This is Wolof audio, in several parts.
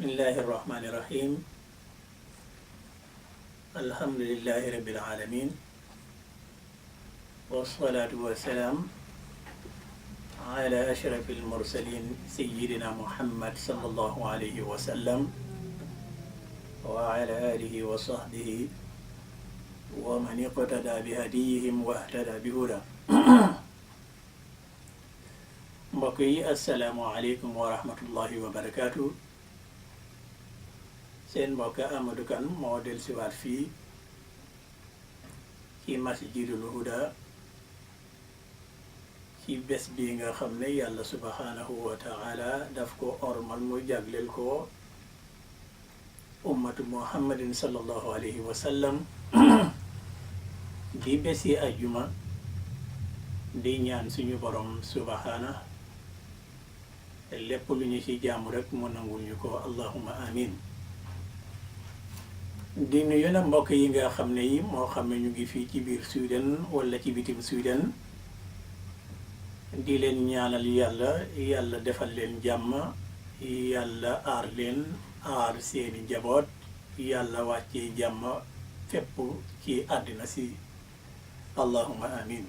bismillahi irrahmani irrahim alhamdulillahi rabbil alamin wassalatu wassalaam ala ashrafi almursalin sayyidina muhammad sallallahu alayhi wa sallam wa ala alihi wa sahbihi wa man iqtada bi hadiyihim wa ihtada bi huda mbokk yi assalaamu aleykum wa rahmatullahi wa barakaatu. seen mbokk Amadou Kane moo dellusiwaat fii ci masjidul huda ci bés bi nga xam ne yàlla subhanahu wa taala daf ko ormal mu jagleel ko ummatu muhammadin sallallahu alayhi wa sallam di bési ajjuma di ñaan suñu borom subhana lépp lu ñu ci jaamu rek mu nangul ñu ko allahumma amin. di nuyu nag mbokk yi nga xam ne yi moo xam ne ñu ngi fii ci biir Sweden wala ci bitim Sweden di leen ñaanal yàlla defal leen jàmm yàlla aar leen aar seeni njaboot yàlla wàccee jàmm fépp ci àddina si allahumma amin.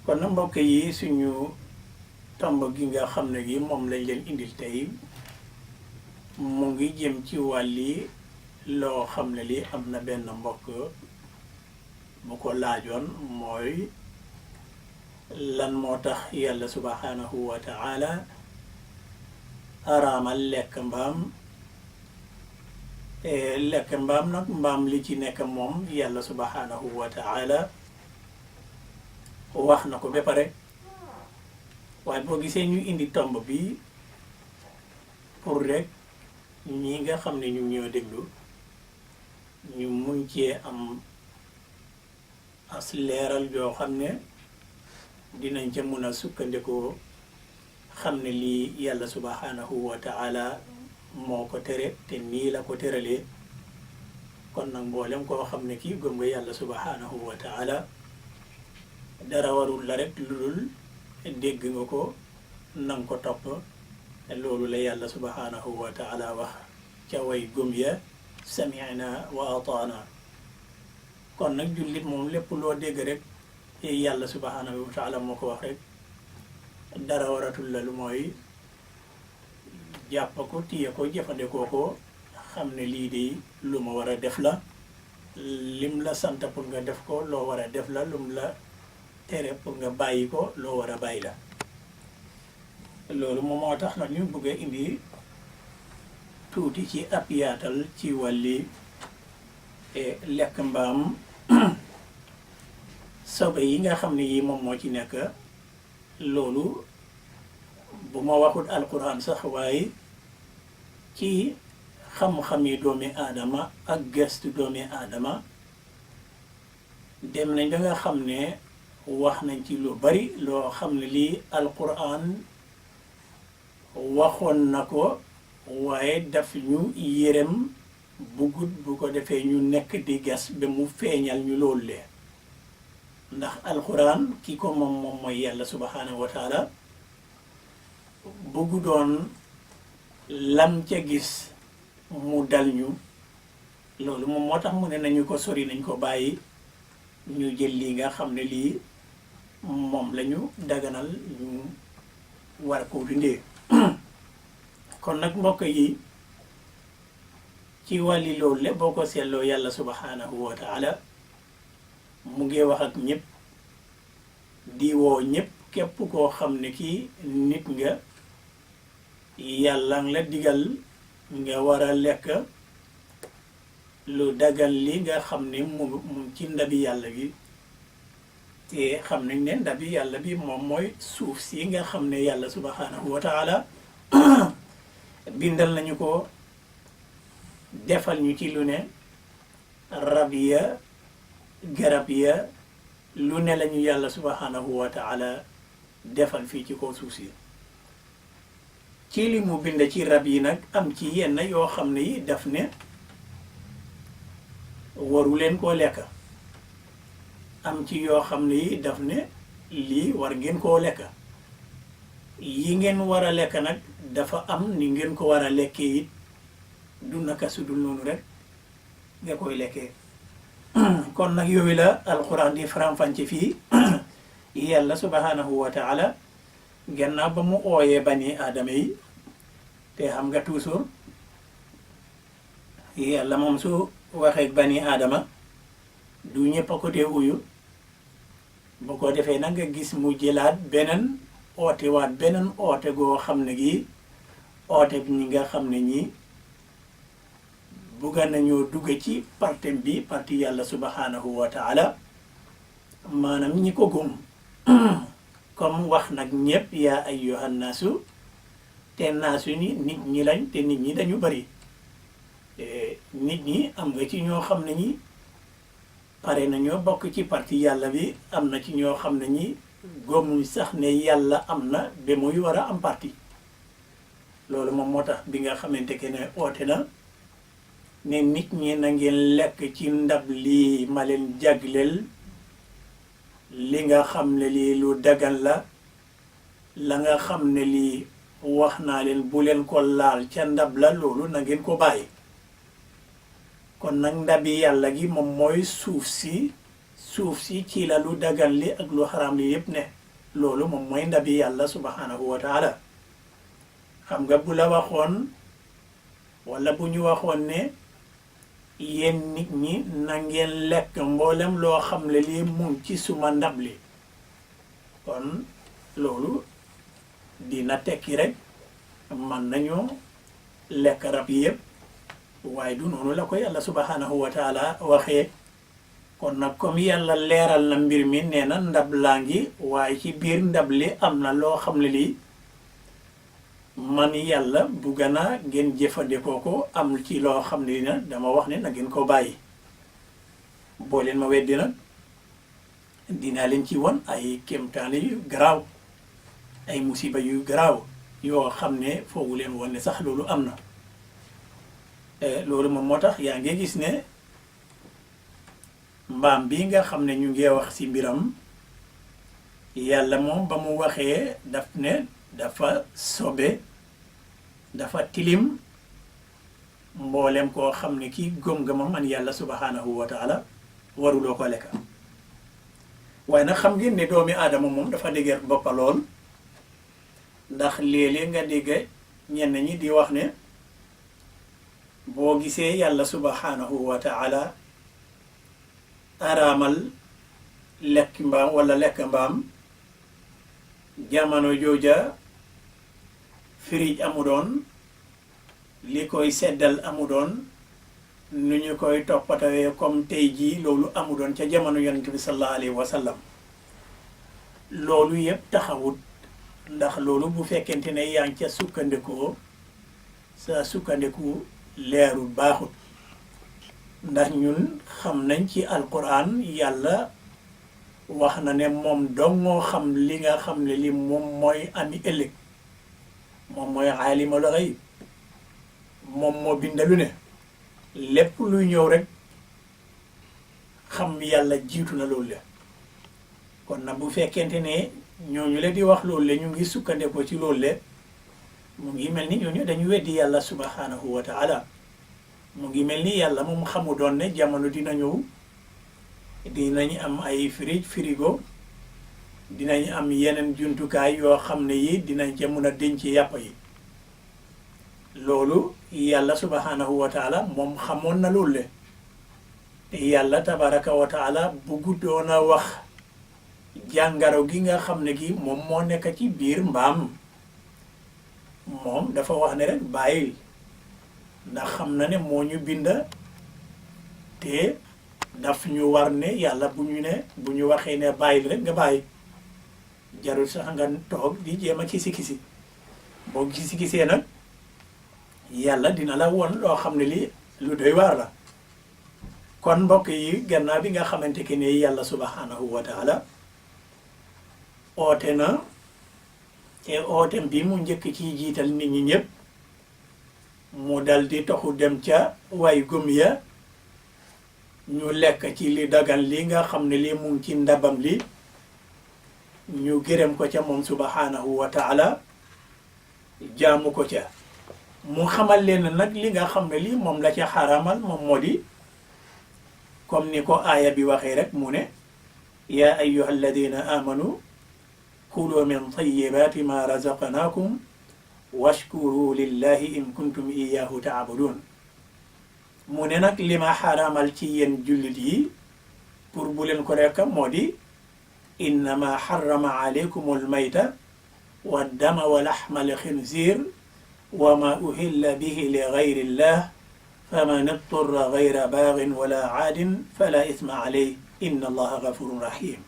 kon nag mbokk yi suñu tomb gi nga xam ne gi moom lañ leen indil tey mu ngi jëm ci wàlli loo xam ne li am na benn mbokk bu ko laajoon mooy lan moo tax yàlla subhanahu wa taala araamal lekk mbaam nag mbaam li ci nekk moom yàlla subhanahu wa taala wax na ko ba pare waaye boo gisee ñu indi tomb bi pour rek ñi nga xam ne ñu ñoo déglu ñu mun cee am as leeral yoo xam ne dinañ ca mun a sukkandikoo xam ne lii yàlla subhanahu wa taala moo ko tere te nii la ko teralee kon nag mboolem koo xam ne kii gëm nga yàlla subhanahu wa taala dara warul la rek lu dul dégg nga ko nang ko topp loolu la yàlla subhanahu wa taala wax ca way gëm ya sami'na wa ataana kon nag jullit moom lépp loo dégg rek yàlla subhanahu wa taala moo ko wax rek dara waratul la lu mooy jàpp ko téye ko jëfandikoo ko xam ne lii de lu ma war a def la lim la sant pour nga def ko loo war a def la lum la tere pour nga bàyyi ko loo war a bàyyi la loolu moom moo tax nag ñu bëgg a indi tuuti ci ab yaatal ci wàlli lekk mbaam sobe yi nga xam ne yi moom moo ci nekk loolu bu ma waxut alquran sax waaye ci xam-xami doomi aadama ak gëstu doomi aadama dem nañ ba nga xam ne wax nañ ci lu bari loo xam ne lii alquran waxoon na ko waaye daf ñu yërëm bugut bu ko defee ñu nekk di gas ba mu feeñal ñu loolu lee ndax alxuraan ki ko moom mooy yàlla subhanahu wa taala buggu doon lam ca gis mu dal ñu loolu moom moo tax mu ne nañu ko sori nañ ko bàyyi ñu jël lii nga xam ne lii moom lañu daganal ñu war ko dundee kon nag mbokk yi ci wàlli loolu le boo ko seetloo yàlla subhanahu wa taala mu ngi wax ak ñëpp di woo ñëpp képp koo xam ne kii nit nga yàlla la digal nga war a lekk lu dagal li nga xam ne mu ci ndabi yàlla bi te xam nañ ne ndabi yàlla bi moom mooy suuf si nga xam ne yàlla subhanahu wa taala bindal nañu ko defal ñu ci lu ne rab ya garab ya lu ne lañu yàlla subhanahu wa taala defal fii ci kaw suuf si ci li mu bind ci rab yi nag am ci yenn yoo xam ne yi daf ne waru leen koo lekk am ci yoo xam ne yi daf ne lii war ngeen koo lekk yi ngeen war a lekk nag dafa am ni ngeen ko war a lekkee it du naka sudul noonu rek nga koy lekkee kon nag yooyu la alquran di faram-fàcce fii yàlla subhanahu wa taala gannaaw ba mu ooyee bani aadama yi te xam nga toujours yàlla moom su waxee bani aadama du ñëpp a ko tee uyu bu ko defee nag nga gis mu jëlaat beneen oote goo xam ne gi oote bi ñi nga xam ne ñi bugga nañoo dugg ci partem bi parti yàlla subhanahu wa taala maanaam ñi ko gëm comme wax nag ñëpp yaa ayyuhan naasu te naasu ni nit ñi lañ te nit ñi dañu bari nit ñi am nga ci ñoo xam ne ñi pare nañoo bokk ci parti yàlla bi am na ci ñoo xam ne ñi gëmuñ sax ne yàlla am na ba muy war a am parti loolu moom moo tax bi nga xamante ne oote na ne nit ñi na ngeen lekk ci ndab lii ma leen jagleel li nga xam ne lii lu dagan la nga xam ne lii wax naa leen bu leen ko laal ca ndab la loolu na ngeen ko bàyyi kon nag ndabi yàlla gi moom mooy suuf si ci la lu dagan li ak lu xaraam li yépp ne loolu moom mooy ndabi yàlla subhanahu wa taala xam nga bu la waxoon wala bu ñu waxoon ne yéen nit ñi na ngeen lekk mboolem loo xam ne lii mun ci suma ndab li kon loolu dina tekki rek man nañoo lekk rab yépp waaye du noonu la ko yàlla subhanahu wa taala waxee kon nag comme yàlla leeral na mbir mi nee na ndab laa ngi waaye ci biir ndab li am na loo xam ne lii man yàlla bugg naa ngeen jëfandikoo ko am ci loo xam ne na dama wax ne na ngeen ko bàyyi boo leen ma weddi nag dinaa leen ci won ay kéemtaane yu garaaw ay musiba yu garaaw yoo xam ne foogu leen woon ne sax loolu am na loolu moom moo tax yaa ngi gis ne mbaam bi nga xam ne ñu ngi wax ci mbiram yàlla moom ba mu waxee daf ne dafa sobe dafa tilim mboolem koo xam ne kii gëm nga ma man yàlla subhanahu wa taala waruloo ko lekka waaye nag xam ngeen ne doomi aadama moom dafa dëgër boppa lool ndax léeg-léeg nga dégg ñenn ñi di wax ne boo gisee yàlla subhanahu wa taala araamal lekk mbaam wala lekk mbaam jamono jooja firij amu doon li koy seddal amu doon nu ñu koy toppatawee comme tey jii loolu amu doon ca jamono yonent bi sallallahu alayhi wa sallam loolu yëpp taxawut ndax loolu bu fekkente ne yaa ngi ca sukkandikoo sa sukkandiku leerul baaxut ndax ñun xam nañ ci alquran yàlla wax na ne moom dong moo xam li nga xam ne li moom mooy ami ëllëg moom mooy aalimul gayb moom moo bindalu ne lépp luy ñëw rek xam yàlla jiitu na loolu la kon nag bu fekkente ne ñooñu la di wax loolu la ñu ngi sukkandekoo ci loolu la mu ngi mel ni ñooñu dañu weddi yàlla subhanahu wa taala mu ngi mel ni yàlla moom xamu doon ne jamono dina ñëw dinañu am ay frigo dinañ am yeneen jumtukaay yoo xam ne yi dinañ ca mun a denc yàpp yi loolu yàlla subhanahu wa taala moom xamoon na loolu le te yàlla tabaraka wa taala buggu doon a wax jàngaro gi nga xam ne gi moom moo nekk ci biir mbaam moom dafa wax ne rek bàyyil ndax xam na ne moo ñu bind te daf ñu war ne yàlla bu ñu waxee ne bàyyil rek nga bàyyi jarul sax nga toog di jéem a kisi boo kisi nag yàlla dina la won loo xam ne lii lu doy waar la kon mbokk yi gannaaw bi nga xamante que ne yàlla subhanahu wa taala oote na te ootem bi mu njëkk ci jiital nit ñi ñëpp mu dal di taxu dem ca way gëm ya ñu lekk ci li dagan li nga xam ne lii mu ngi ci ndabam li ñu gërëm ko ca moom subhanahu wa taala jaamu ko ca mu xamal leen nag li nga xam ne lii moom la ca xaramal moom moo di comme ni ko aaya bi waxee rek mu ne yaa ayyuha alladina amanu kulu min tayibaati ma razaqnaakum washkuru lillahi in kuntum iyaahu taabudun mu ne nag li ma xaramal ci yéen jullit yi pour bu leen ko rekk moo di innama xarama alaykum almayta wa dama wa laxma alxinzir wa ma uhilla bihi li gayri llah faman idturra gayra baagin wala aadin fala isma alayh inna allaha gafurun rahim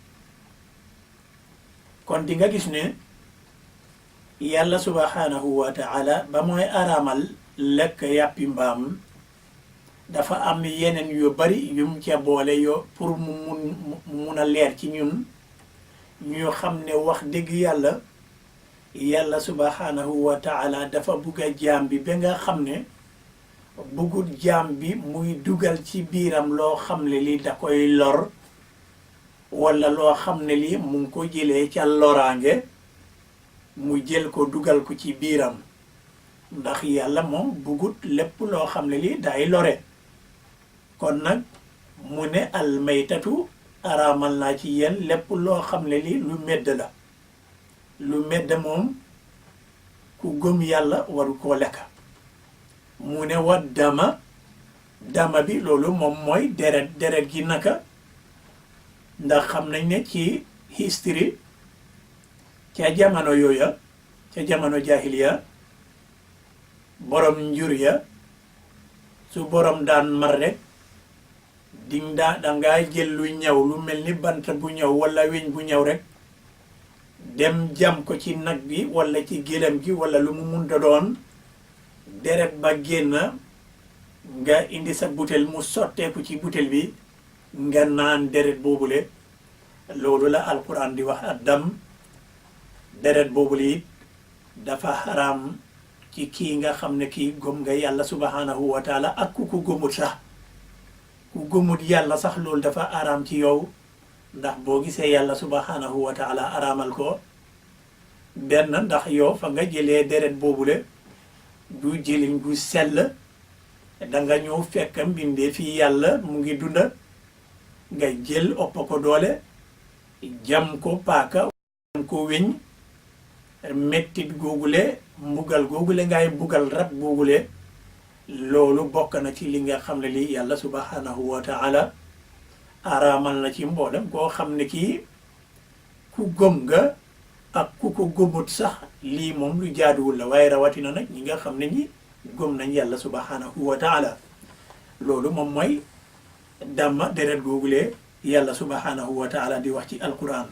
kon di nga gis ne yàlla subhanahu wa taala ba mooy araamal lekk yàppi mbaam dafa am yeneen yu bari yum ca boole yoo pour mu mun a leer ci ñun ñu xam ne wax dëgg yàlla subhanahu wa taala dafa bugg a jaam bi ba nga xam ne buggut jaam bi muy dugal ci biiram loo xam ne li da koy lor walla loo xam ne li mu ngi ko jëlee ca loraange mu jël ko dugal ko ci biiram ndax yàlla moom buggut lépp loo xam ne li day lore kon nag mu ne almaytatu araamal naa ci yéen lépp loo xam ne li lu medd la lu medd moom ku gëm yàlla waru koo lekk mu ne wa dama bi loolu moom mooy deret gi naka ndax xam nañ ne ci history ca jamono yooya ca jamono jahiliya borom njur ya su borom daan mar rek dangaa jël lu ñaw lu mel ni bant bu ñaw walla weñ bu ñaw rek dem jam ko ci nag bi walla ci gélem gi walla lu mu munta doon deret ba génn nga indi sa butel mu sotteeku ci butel bi nga naan deret boobule loolu la alquran di wax addam deret boobule it dafa xaraam ci kii nga xam ne kii gëm nga yàlla subhanahu wa taala ak ku gëmut sax ku gëmut yàlla sax loolu dafa araam ci yow ndax boo gisee yàlla subhanahu wa taala araamal ko benn ndax yow fa nga jëlee deret boobule du jëlin gu sell danga ñëw fekk mbindee fii yàlla mu ngi dunda nga jël ëpp ko doole jam ko paaka jam ko weñ mettit googule mbugal googule ngay mbugal rab googule loolu bokk na ci li nga xam ne lii yàlla subhanahu wa taala araamal na ci mboolem koo xam ne kii ku gëm nga ak ku ko gëmut sax lii moom lu jaaduwul la waaye rawatina nag ñi nga xam ne ñi gëm nañ yàlla subhanahu wa taala loolu moom mooy dama deret googule yàlla subhanahu wa taala di wax ci alquran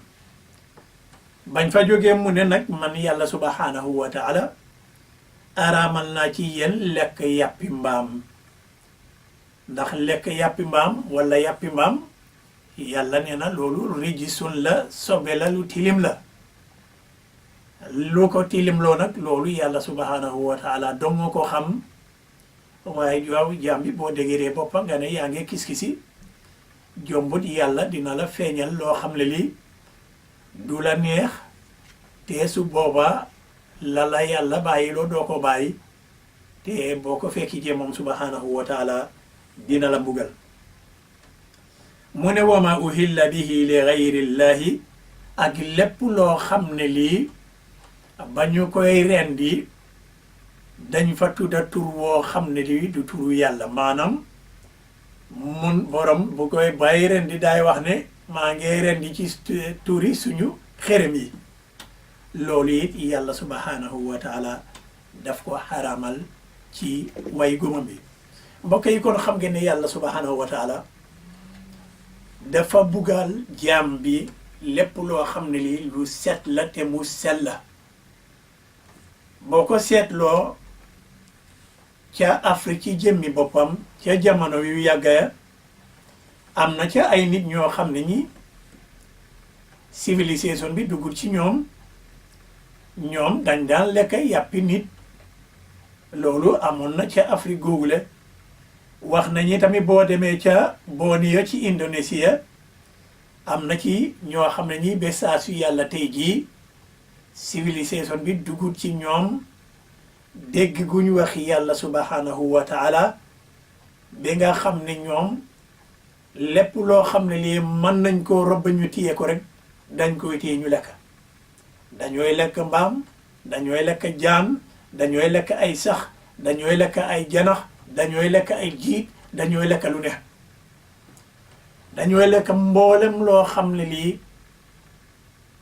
bañ fa jógee mu ne nag man yàlla subhanahu wa taala araamal naa ci yéen lekk yàppi mbaam ndax lekk yàppi mbaam walla yàppi mbaam yàlla nee na loolu rijisun la sobe la lu tilim la lu ko tilim loo nag loolu yàlla subhanahu wa taala dong ko xam waaye waaw jaam bi boo dégéree boppa nga ne yaa ngi kis-kisi jombut yàlla dina la feeñal loo xam ne lii du la neex te su boobaa la yàlla bàyyiloo doo ko bàyyi te boo ko fekki jee moom subhanahu wa taala dina la mbugal mu ne wa ma uhilla bihi li gayrillahi ak lépp loo xam ne lii ba ñu koy rendi dañ fa tudda tur woo xam ne lii du turu yàlla maanaam mun borom bu koy bàyyi rendi daay wax ne maa ngi rendi ci turi suñu xerem yi loolu it yàlla subhanahu wa taala daf ko xaramal ci way gumam bi mbokk yi kon xam ngeen ne yàlla subhanahu wa taala dafa buggal jaam bi lépp loo xam ne lii lu set la te mu sell la boo ko seetloo ca Afrique ci jëmmi boppam ca jamono yu yàggaya am na ca ay nit ñoo xam ne ñi civilisation bi duggul ci ñoom dañ daan lekk yàppi nit loolu amoon na ca Afrique googule wax nañu tamit boo demee ca Borneo ci Indonésie am na ci ñoo xam ne ñi ba saa su yàlla tey jii civilisation bi dugut ci ñoom dégg gu ñu wax yàlla subhanahu wa taala bi nga xam ne ñoom lépp loo xam ne lii mën nañ koo robb ñu téye ko rek dañ koy téye ñu lekk dañooy lekk mbaam dañooy lekk jaan dañooy lekk ay sax dañooy lekk ay janax dañooy lekk ay jiit dañooy lekk lu ne dañooy lekk mboolem loo xam ne lii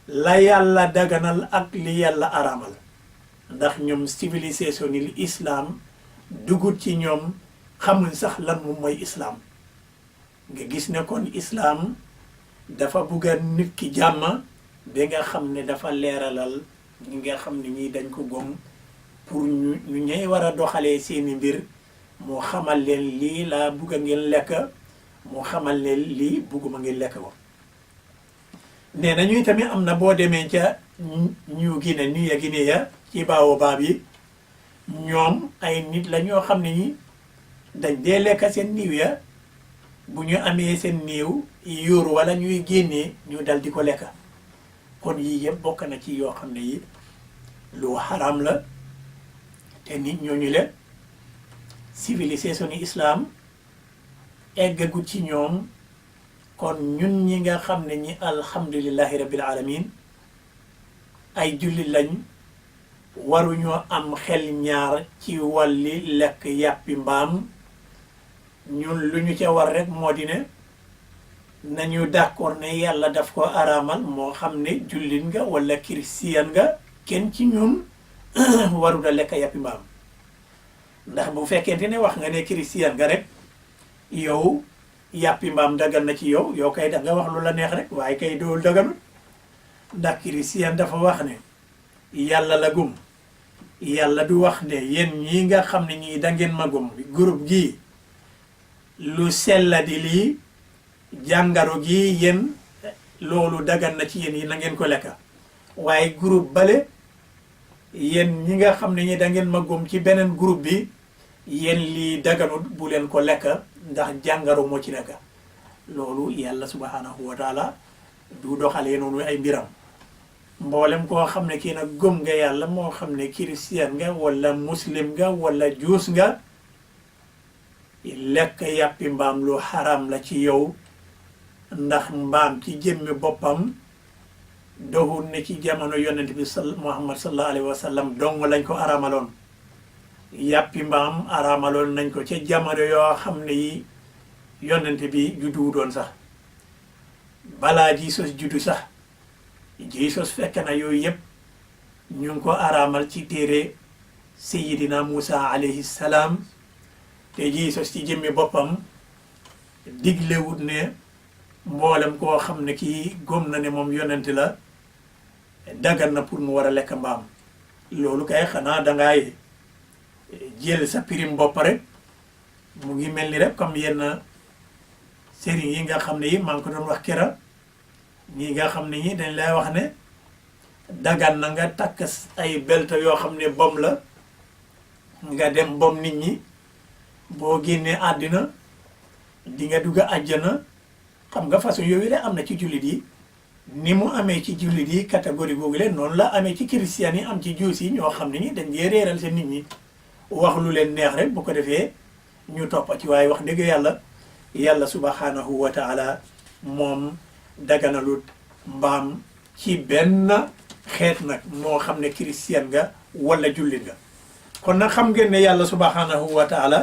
la yàlla daganal ak li yàlla araamal ndax ñoom civilisation ni islam dugut ci ñoom xamuñ sax lan moom mooy islam nga gis ne kon islam dafa bugga nit ki jàmm ba nga xam ne dafa leeralal ñi nga xam ne ñii dañ ko gom pour ñu ñay war a doxalee seeni mbir moo xamal leen lii laa bugga ngeen lekk moo xamal leen lii bugguma ngeen lekk ko nee nañuy tamit am na boo demee ca ñu Guinée New Guinée ya ci baobab yi ñoom ay nit la ñoo xam ne ñi dañ dee lekk seen niiw ya bu ñu amee seen niiw yuur wala ñuy génnee ñu dal di ko lekk kon yii yëpp bokk na ci yoo xam ne yi lu xaram la te nit ñooñu le civilisation islam eggagut ci ñoom kon ñun ñi nga xam ne ñi alhamdulillahi rabbil alamin ay jullit lañ waruñoo am xel ñaar ci wàlli lekk yàppi mbaam ñun lu ñu ca war rek moo di ne nañu d'accord ne yàlla daf ko araamal moo xam ne jullit nga wala christian nga kenn ci ñun warul a lekk yàppi mbaam ndax bu fekkente ne wax nga ne christian nga rek yow yàppi mbaam dagan na ci yow kay da nga wax lu la neex rek waaye kay dool daganul ndax christian dafa wax ne yàlla la gum yàlla du wax ne yéen ñi nga xam ne ñii da ngeen ma gum groupe gii lu sella di lii jàngaro gi yéen loolu dagan na ci yéen yi na ngeen ko lekka waaye groupe bale yéen ñi nga xam ne ñi da ngeen ma gum ci beneen groupe bi yéen lii daganut bu leen ko lekka ndax jàngaro moo ci nekk loolu yàlla subhanahu wa taala du doxalee noonu ay mbiram mboolem koo xam ne kii nag gëm nga yàlla moo xam ne christian nga wala muslim nga wala juus nga lekk yàppi mbaam lu xaram la ci yow ndax mbaam ci jëmmi boppam doxul ne ci jamono yonent bi muhammad sallallahu alayhi wa sallam dong lañ ko aramaloon yàppi mbaam aramaloon nañ ko ca jamono yoo xam ne yi yonent bi juddu doon sax balaa jiisos juddu sax jiisos fekk na yooyu yëpp ñu ngi ko aramal ci téere sayidina Musa alayhi salaam te jiisos ci jëmmi boppam diglewut ne mboolem koo xam ne kii gom na ne moom yonent la dagan na pour mu war a lekk mbaam loolu kay xanaa dangaay jël sa pirim bopp rek mu ngi mel ni rek comme yenn sëriñ yi nga xam ne yi maa ngi ko doon wax kera ñi nga xam ne ñi dañ lay wax ne dagan na nga takk ay belte yoo xam ne bom la nga dem bom nit ñi boo génnee àddina di nga dugg àjjana xam nga façon yooyu de am na ci jullit yi ni mu amee ci jullit yi catégorie googu leen noonu la amee ci christian yi am ci juus yi ñoo xam ne ñi dañ dee réeral seen nit ñi wax lu leen neex rek bu ko defee ñu toppa ci waaye wax dëgg yàlla subhanahu wa taala moom daganalut mbaam ci benn xeet nag moo xam ne christian nga wala jullit nga kon nag xam ngeen ne yàlla subhanahu wa taala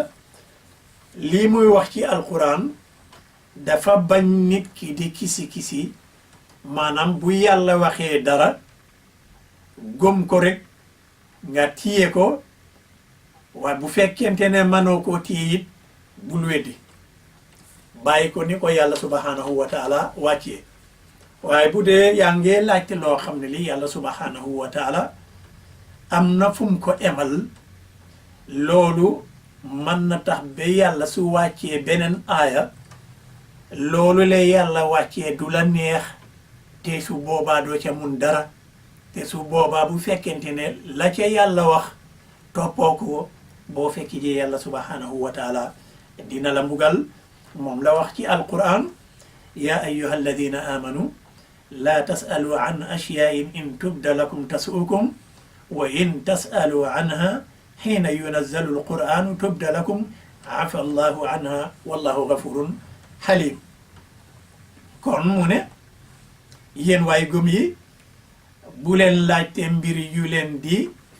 lii muy wax ci alquran dafa bañ nit ki di kisi maanaam bu yàlla waxee dara gëm ko rek nga téye ko waaye bu fekkente ne mënoo koo téye it bul weddi bàyyi ko ni ko yàlla subhanahu wa taala wàccee waaye bu dee yaa ngee laajte loo xam ne li yàlla subhanahu wa taala am na fu mu ko emal loolu mën na tax ba yàlla su wàccee beneen aaya loolu la yàlla wàccee du la neex te su boobaa doo ca mun dara te su boobaa bu fekkente ne la ca yàlla wax toppoo ko boo fekki jee yàlla subhanahu wa taala dina la mbugal moom la wax ci alquran ya ayyuha alladina amanu la tasalu an ashyain in tubda lakum tasukum wa in tasalu anha xiina yunazzalu alquranu tubda lakum afa allahu anha wallahu gafurun xalim kon mu ne yéen waay gëm yi bu leen laajte mbir yu leen di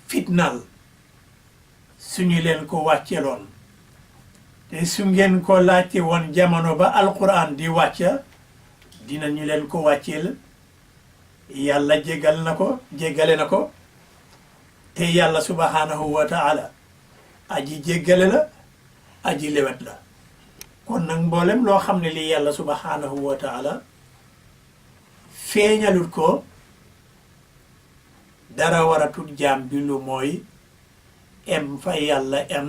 fitnaal suñu leen ko wàcceloon te su ngeen ko laajte woon jamono ba alquran di wàcca dinañu leen ko wàcceel yàlla jéggale na ko te yàlla subhanahu wa taala aji jéggale la aji lewet la kon nag mboolem loo xam ne lii yàlla subhanahu wa taala feeñalut ko dara waratul jaam bi lu mooy em fa yàlla em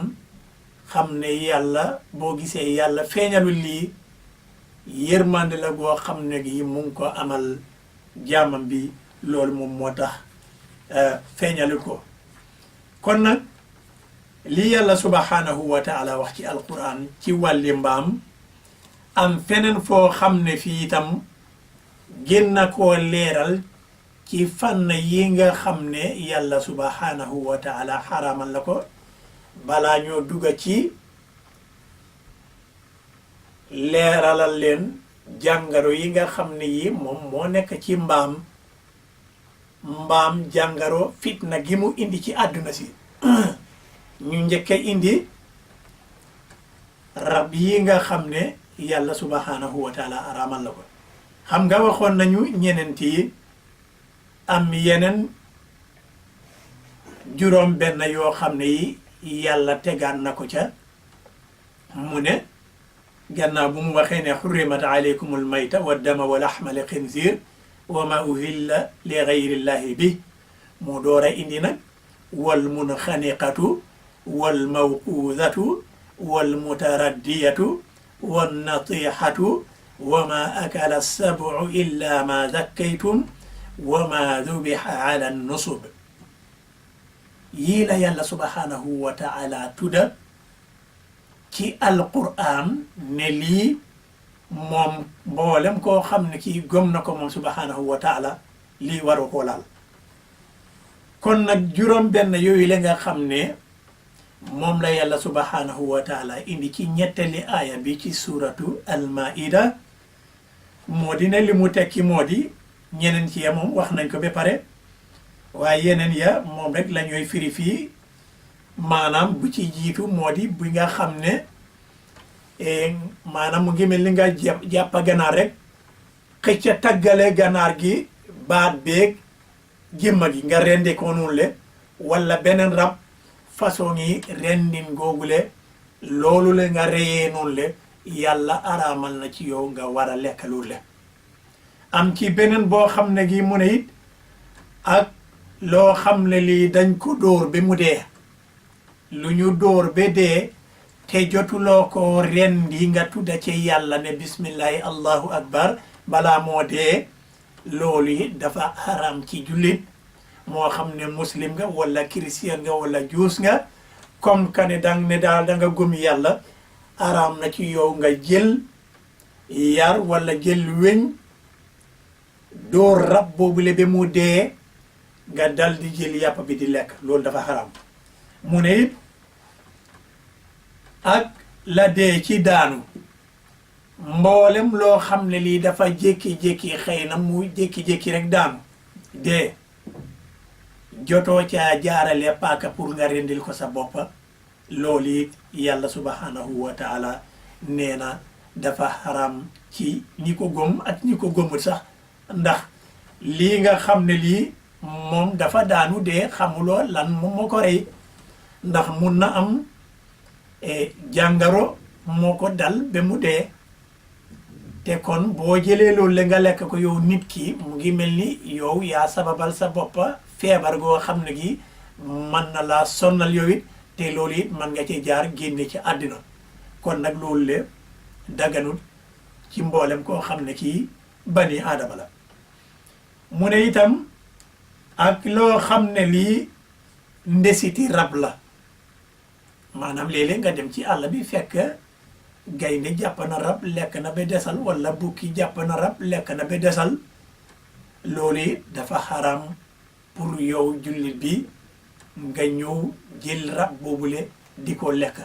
xam ne yàlla boo gisee yàlla feeñalul lii yërmande la goo xam ne gi mu ngi ko amal jaamam bi loolu moom moo tax feeñalul ko kon nag lii yàlla subhanahu wa taala wax ci alquran ci wàlli mbaam am feneen foo xam ne fii itam gën na koo leeral ci fànn yi nga xam ne yàlla subhanahu wa taala xaraamal la ko balaa ñoo dugga ci leeralal leen jàngaro yi nga xam ne yi moom moo nekk ci mbaam jàngaro fitna gi mu indi ci àdduna si ñu njëkke indi rab yi nga xam ne yàlla subhanahu wa taala araamal la ko xam nga waxoon nañu ñeneen yi am yeneen juróom benn yoo xam ne yi yàlla tegaan na ko ca mu ne gannaaw bu mu waxee ne xurrimat alaykumul mayta wa dama wa laxmal xinzir wa ma uhilla li gayrillahi bi mu door a indi nag wal munxaniqatu wal mawquudatu wal mutaraddiyatu wan natixatu wa ma akala sabu illa ma zakkaytum wa ma dubixa ala nusub yii la yàlla subhanahu wa taala tudda ci alquran ne lii moom mboolem koo xam ne kii gëm na ko moom subhanahu wa taala lii waru koo laal kon nag juróom benn yooyu la nga xam ne moom la yàlla subhanahu wa taala indi ci ñettali aaya bi ci suratu almaida moo di ne li mu tekki moo di ñeneen ci ya moom wax nañ ko ba pare waaye yeneen ya moom rek la ñooy firi fii maanaam bu ci jiitu moo di bi nga xam ne maanaam mu ngi mel ni nga jàppa ganaar rek xëcca taggale ganaar gi baat beeg jëmma gi nga rendi ko noonu le wala beneen rab façon yi rendin googule loolu le nga reyee noonu le yàlla araamal na ci yow nga war a lekk loolu le am ci beneen boo xam ne gi mu ne it ak loo xam ne lii dañ ko dóor ba mu dee lu ñu dóor ba dee te jotuloo ko rendi nga tudda ci yàlla ne bismillahi allahu akbar balaa moo dee loolu yi dafa haram ci jullit moo xam ne muslim nga wala chrétien nga wala juus nga comme que ne dang ne daal da nga gëm yàlla haram na ci yow nga jël yar wala jël weñ dóor rab boobule ba mu dee nga dal di jël yàpp bi di lekk loolu dafa haram mu ne it ak la dee ci daanu mboolem loo xam ne lii dafa jékki-jékki xëy na mu jékki-jékki rek daanu dee jotoo caa jaarale paaka pour nga rendil ko sa boppa loolu it yàlla subhanahu wa taala nee na dafa haram ci ñi ko gëm ak ñi ko gëmul sax ndax lii nga xam ne lii moom dafa daanu dee xamuloo lan moom moo ko rey ndax mun na am jàngaro moo ko dal ba mu dee te kon boo jëlee loolu la nga lekk ko yow nit ki mu ngi mel ni yow yaa sababal sa boppa feebar goo xam ne gi mën na laa sonnal yow it te loolu it mën nga ci jaar génne ci àddina kon nag loolu le daganut ci mboolem koo xam ne kii bani aadama la mu ne itam ak loo xam ne lii ndesiti rab la maanaam léeg-léeg nga dem ci àll bi fekk gaynde jàpp na rab lekk na ba desal wala bukki jàpp na rab lekk na ba desal loolu dafa xaram pour yow jullit bi nga ñëw jël rab boobule di ko lekk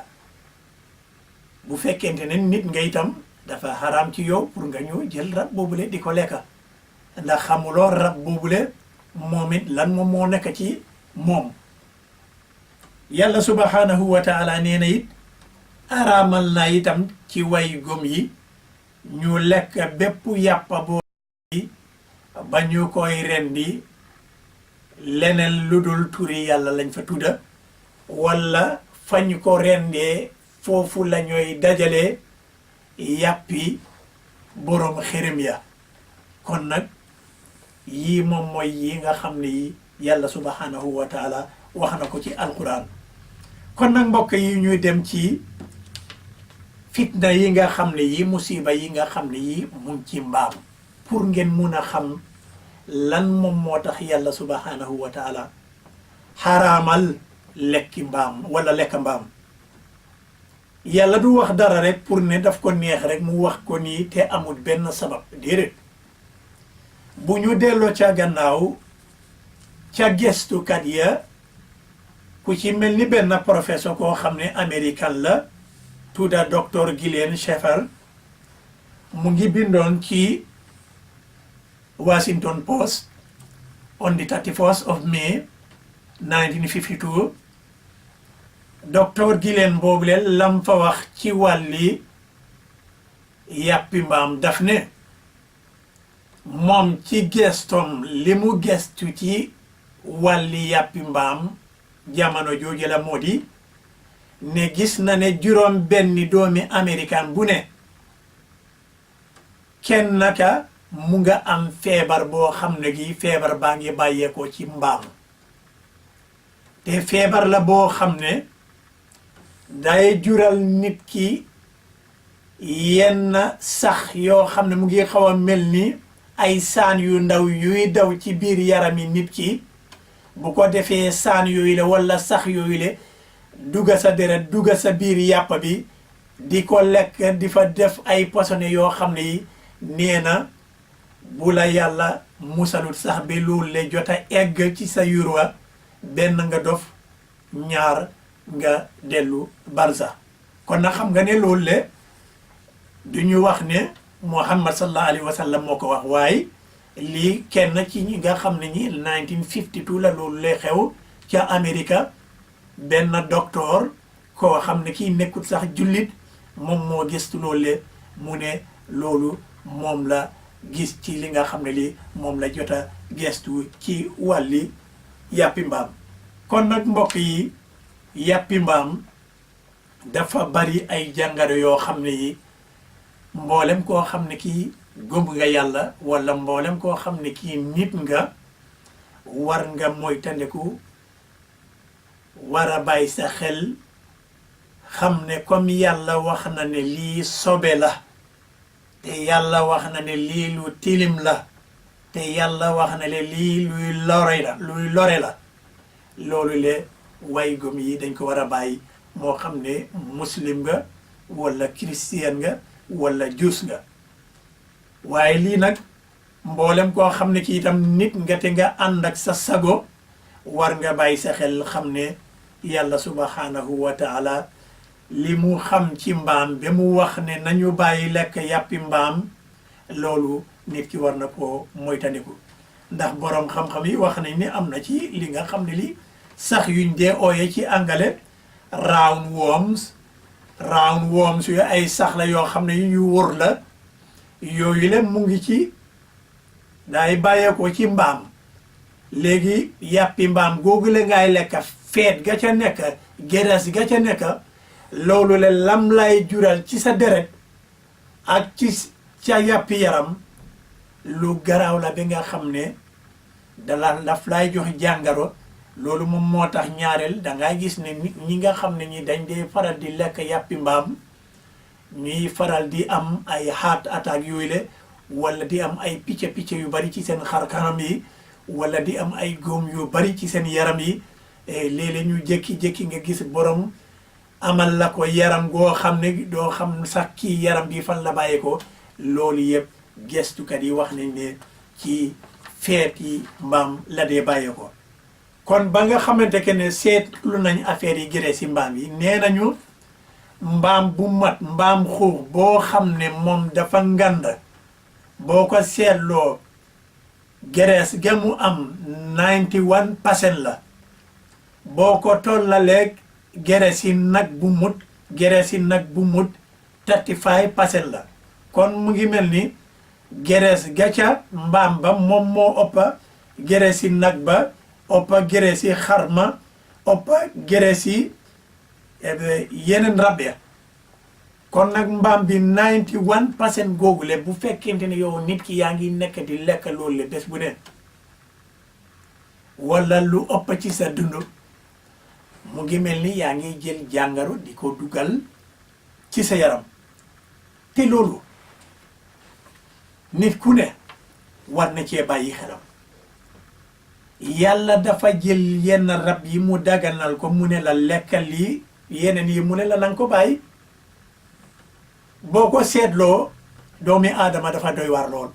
bu fekkente ne nit nga itam dafa xaraam ci yow pour nga ñëw jël rab boobule di ko lekk ndax xamuloo rab boobule moom it lan moom moo nekk ci moom yàlla subhanahu wa taala nee na it araamal na itam ci way gëm yi ñu lekk bépp yàppa boo ba ñu koy rendi leneen lu dul turi yàlla lañ fa tudda walla fañ ko rendee foofu la ñooy dajalee yàppi boroom xërëm ya kon nag yii moom mooy yi nga xam ne yi yàlla subhanahu wa taala wax na ko ci alquran kon nag mbokk yi ñuy dem ci fitna yi nga xam ne yi musiba yi nga xam ne yi mun ci mbaam pour ngeen mun a xam lan moom moo tax yàlla subhanahu wa taala xaraamal lekki mbaam wala lekk mbaam yàlla du wax dara rek pour ne daf ko neex rek mu wax ko nii te amul benn sabab déedéet bu ñu delloo ca gannaaw ca gestukat ya ku ci mel ni benn professeur koo xam ne américain la tudda docteur Gillian Sheffer mu ngi bindoon ci Washington Post on the 31st of May 1952 docteur Gillian boobule lam fa wax ci wàlli yàppi mbaam daf ne moom ci gestoom li mu gestu ci wàlli yàppi mbaam jamono jooju la moo di ne gis na ne juróom benni doomi américain bu ne kenn naka mu nga am feebar boo xam ne gi feebar baa ngi bàyyeekoo ci mbaam te feebar la boo xam ne day jural nit ki yenn sax yoo xam ne mu ngi xaw a mel ni ay saan yu ndaw yuy daw ci biir yarami nit ki bu ko defee saan yooyu la walla sax yooyu la dugga sa deret dugga sa biir yàpp bi di ko lekk di fa def ay poisonné yoo xam ne yi nee na bu la yàlla musalut sax bi loolu la jot a egg ci sa yurwa benn nga dof ñaar nga dellu barza kon na xam nga ne loolu le du ñu wax ne Muhammad sallallahu alayhi wa sallam moo ko wax waaye lii kenn ci ñi nga xam ne ñi 1952 la loolu lay xew ca Amérique benn docteur koo xam ne kii nekkut sax jullit moom moo gëstu loolu le mu ne loolu moom la gis ci li nga xam ne lii moom la jot a gëstu ci wàlli yàppi mbaam kon nag mbokk yi yàppi mbaam dafa bari ay jàngaro yoo xam ne yi mboolem koo xam ne kii gëm nga yàlla walla mboolem koo xam ne kii nit nga war nga moytandiku war a bàyyi sa xel xam ne comme yàlla wax na ne lii sobe la te yàlla wax na ne lii lu tilim la te yàlla wax na ne lii luy lore la loolu le way gëm yi dañ ko war a bàyyi moo xam ne muslim nga walla christian nga walla juus nga waaye lii nag mboolem koo xam ne ki itam nit nga te nga ànd ak sa sago war nga bàyyi sa xel xam ne yàlla subhanahu wa taala li mu xam ci mbaam ba mu wax ne nañu bàyyi lekk yàppi mbaam loolu nit ki war na koo moytandiku ndax boroom xam-xam yi wax nañ ne am na ci li nga xam ne li sax yuñ dee ooye ci angale roundworms yu ay sax la yoo xam ne yu ñu wër la yooyu le mu ngi ci daay bàyyeekoo ci mbaam léegi yàppi mbaam googu la ngay lekk feet ga ca nekk gerees ga ca nekk loolu le lam lay jural ci sa deret ak ci ca yàppi yaram lu garaaw la bi nga xam ne daf lay jox jàngaro loolu moom moo tax ñaareel dangay gis ne nit ñi nga xam ne ñi dañ dee faral di lekk yàppi mbaam ñuy faral di am ay heart attack yooyu le walla di am ay picc yu bari ci seen xar kanam yi walla di am ay góom yu bari ci seen yaram yi léeg-léeg ñu jékki-jékki nga gis borom amal la ko yaram goo xam ne doo xam sax kii yaram bi fan la bàyyee ko loolu yëpp gestukat yi wax nañ ne ci feet yi mbaam la dee bàyyee ko kon ba nga xamante ke ne seetlu nañ affaire yi gëree si mbaam yi nee nañu mbaam bu mat mbaam xuux boo xam ne moom dafa ngand boo ko seetloo gerees ga mu am 91% la boo ko tollaleeg gereesi nag bu mut gereesi nag bu mut 35% la kon mu ngi mel ni gerees ga ca mbaam ba moom moo ëppa gereesi nag ba ëppa gereesi xarma ëppa gereesi yeneen rab ya kon nag mbaam bi 91% googule bu fekkente ne yow nit ki yaa ngi nekk di lekk loolu le bés bu ne wala lu ëpp ci sa dund mu ngi mel ni yaa ngi jël jàngaro di ko dugal ci sa yaram te loolu nit ku ne war na cee bàyyi xelam yàlla dafa jël yenn rab yi mu daganal ko mu ne la lekkal lii yeneen yi mu ne la nanga ko bàyyi boo ko seetloo doomi aadama dafa doy war lool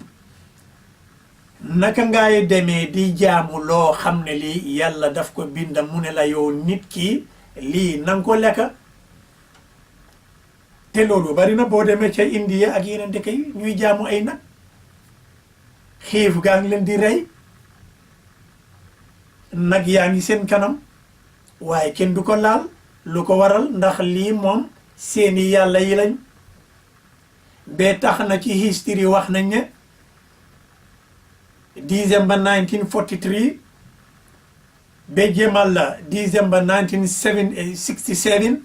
naka ngay demee di jaamu loo xam ne lii yàlla daf ko bind mu ne la yow nit ki lii nanga ko lekka te loolu bari na boo demee ca India ak yeneen dëkk yi ñuy jaamu ay nag xiif gaa ngi leen di rey nag yaa ngi seen kanam waaye kenn du ko laal lu ko waral ndax lii moom seeni yàlla yi lañ ba tax na ci history wax nañ ne December 1943 ba jëmal la December 1967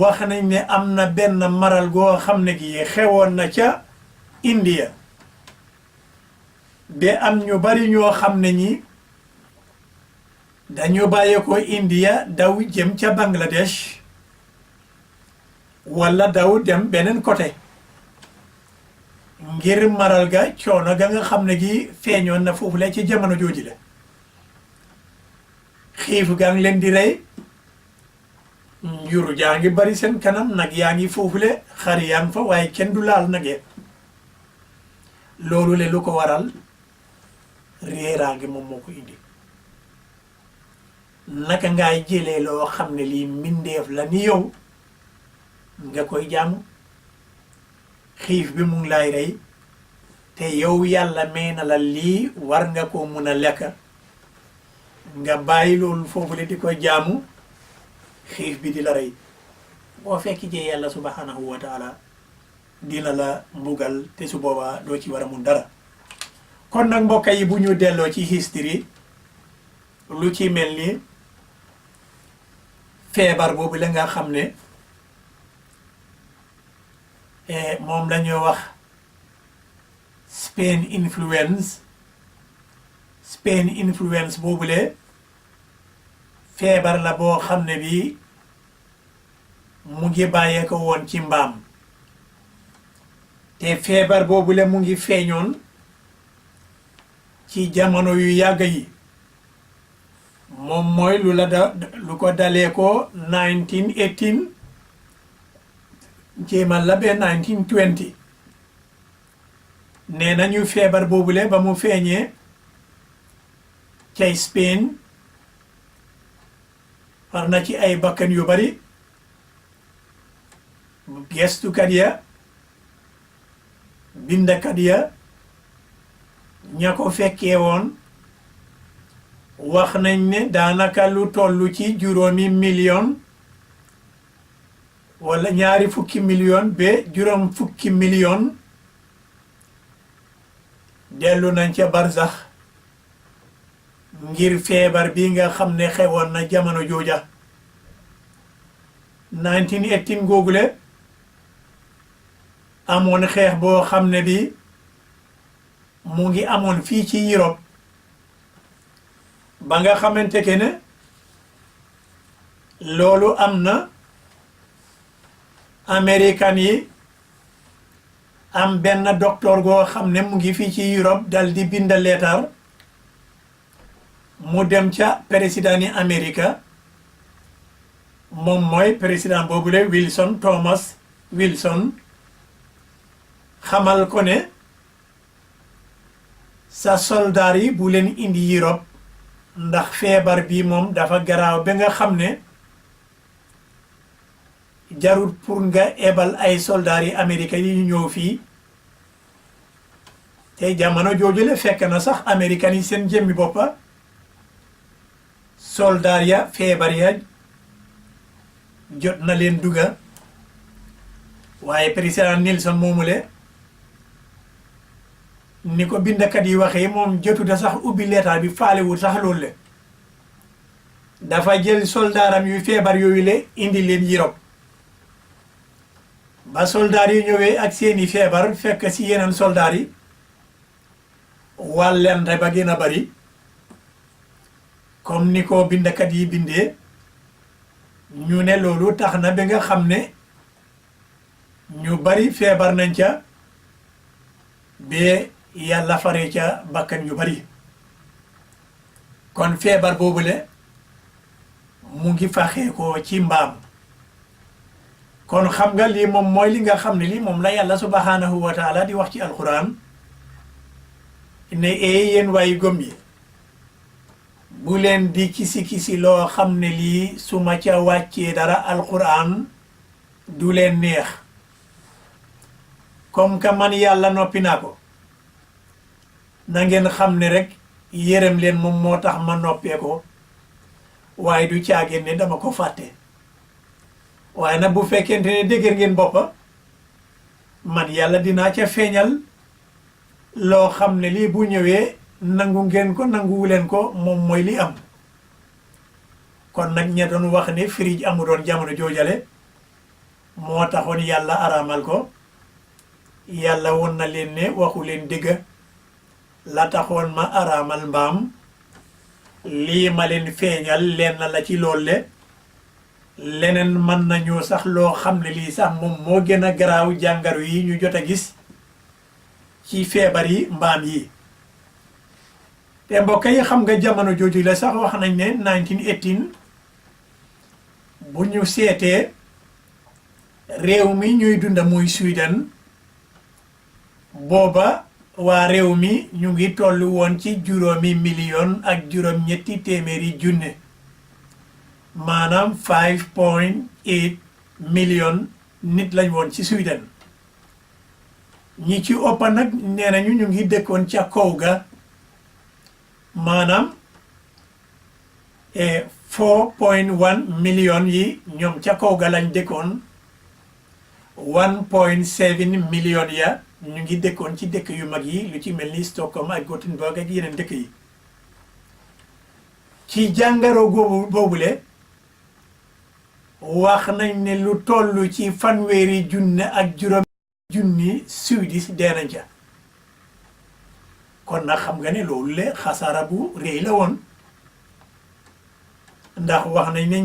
wax nañ ne am na benn maral goo xam ne gi xewoon na ca India ba am ñu bari ñoo xam ne ñi dañu bàyyeekoo India daw jëm ca Bangladesh wala daw dem beneen côté ngir maral ga coono ga nga xam ne gi feeñoon na foofu la ci jamono jooju la xiif gaa ngi leen di rey njuru jaa ngi bari seen kanam nag yaa ngi foofule xar yaa ngi fa waaye kenn du laal nag ya loolu le lu ko waral réeraa ngi moom moo ko indi naka ngay jëlee loo xam ne lii mbindeef la ni yow nga koy jaamu xiif bi mu ngi lay rey te yow yàlla may na la lii war nga ko mun a lekk nga bàyyi loolu foofu le di ko jaamu xiif bi di la rey boo fekk jee yàlla subhanahu wa taala dina la mbugal te su boobaa doo ci war a mun dara kon nag mbokk yi bu ñu delloo ci history lu ci mel ni feebar boobu la nga xam ne moom la ñuy wax Spain influence boobule feebar la boo xam ne bi mu ngi bàyyee ko woon ci mbaam te feebar boobule mu ngi feeñoon ci jamono yu yàgg yi moom mooy lu ko dalee ko 1918 jéemal la ba 1920 nee nañu feebar boobule ba mu feeñee cay Spain war na ci ay bakkan yu bari gestukat ya bindakat ya ña ko fekkee woon wax nañ ne daanaka lu tollu ci 5 million wala 20 million ba 50 million dellu nañ ca barzax ngir feebar bi nga xam ne xewoon na jamono jooja 1918 googule amoon xeex boo xam ne bi mu ngi amoon fii ci Europe ba nga xamante ke ne loolu am na américain yi am benn docteur goo xam ne mu ngi fii ci Europe dal di bind leetar mu dem ca président yi Amérique moom mooy président boobule Wilson Thomas Wilson xamal ko ne sa soldaar yi bu leen indi Europe ndax feebar bi moom dafa garaaw ba nga xam ne jarut pour nga ebal ay soldats yi américains yi ñu ñëw fii te jamono jooju le fekk na sax américains yi seen jëmmi boppa soldats ya feebar ya jot na leen dugga waaye président Nelson moomule ni ko bindakat yi waxee moom jotuda sax ubbi leetar bi faalewul sax loolu le dafa jël soldaaram yu feebar yooyu le indi leen Europe ba soldaar yi ñëwee ak seeni feebar fekk ci yeneen soldaar yi wàllente ba gën a bari comme ni ko bindakat yi bindee ñu ne loolu tax na ba nga xam ne ñu bari feebar nañ ca ba yàlla fare ca bakkan yu bari kon feebar boobule mu ngi faxee ko ci mbaam kon xam nga lii moom mooy li nga xam ne lii moom la yàlla subhanahu wa taala di wax ci alquran ne yéen waay gëm yi bu leen di kisi loo xam ne lii su ma ca wàccee dara alquran du leen neex comme que man yàlla noppi naa ko na ngeen xam ne rek yërëm leen moom moo tax ma noppee ko waaye du caageen ne dama ko fàtte waaye nag bu fekkente ne dëgër ngeen boppa man yàlla dinaa ca feeñal loo xam ne lii bu ñëwee nangu ngeen ko nanguwu leen ko moom mooy li am kon nag ña doon wax ne firij amu doon jamono joojale moo taxoon yàlla araamal ko yàlla won na leen ne waxu leen dëgg la taxoon ma araamal mbaam lii ma leen feeñal leen na la ci lool le leneen mën nañu sax loo xam ne lii sax moom moo gën a garaaw jàngaro yi ñu jot a gis ci feebar yi mbaam yi te mbokk yi xam nga jamono jooju la sax wax nañ ne 1918 bu ñu seetee réew mi ñuy dunda muy Sweden booba waa réew mi ñu ngi toll woon ci 5,8 million maanaam 5.8 million nit lañ woon ci Sweden ñi ci ëpp nag nee nañu ñu ngi dëkkoon ca kaw ga maanaam 4.1 million yi ñoom ca kaw ga lañ dëkkoon 1.7 million ya ñu ngi dëkkoon ci dëkk yu mag yi lu ci mel ni Stockholm ak Gothenburg ak yeneen dëkk yi ci jàngaro boobule wax nañ ne lu toll ci 1,000,000 Swedish dee nañ ca kon nag xam nga ne loolu le xasaara bu rëy la woon ndax wax nañ ne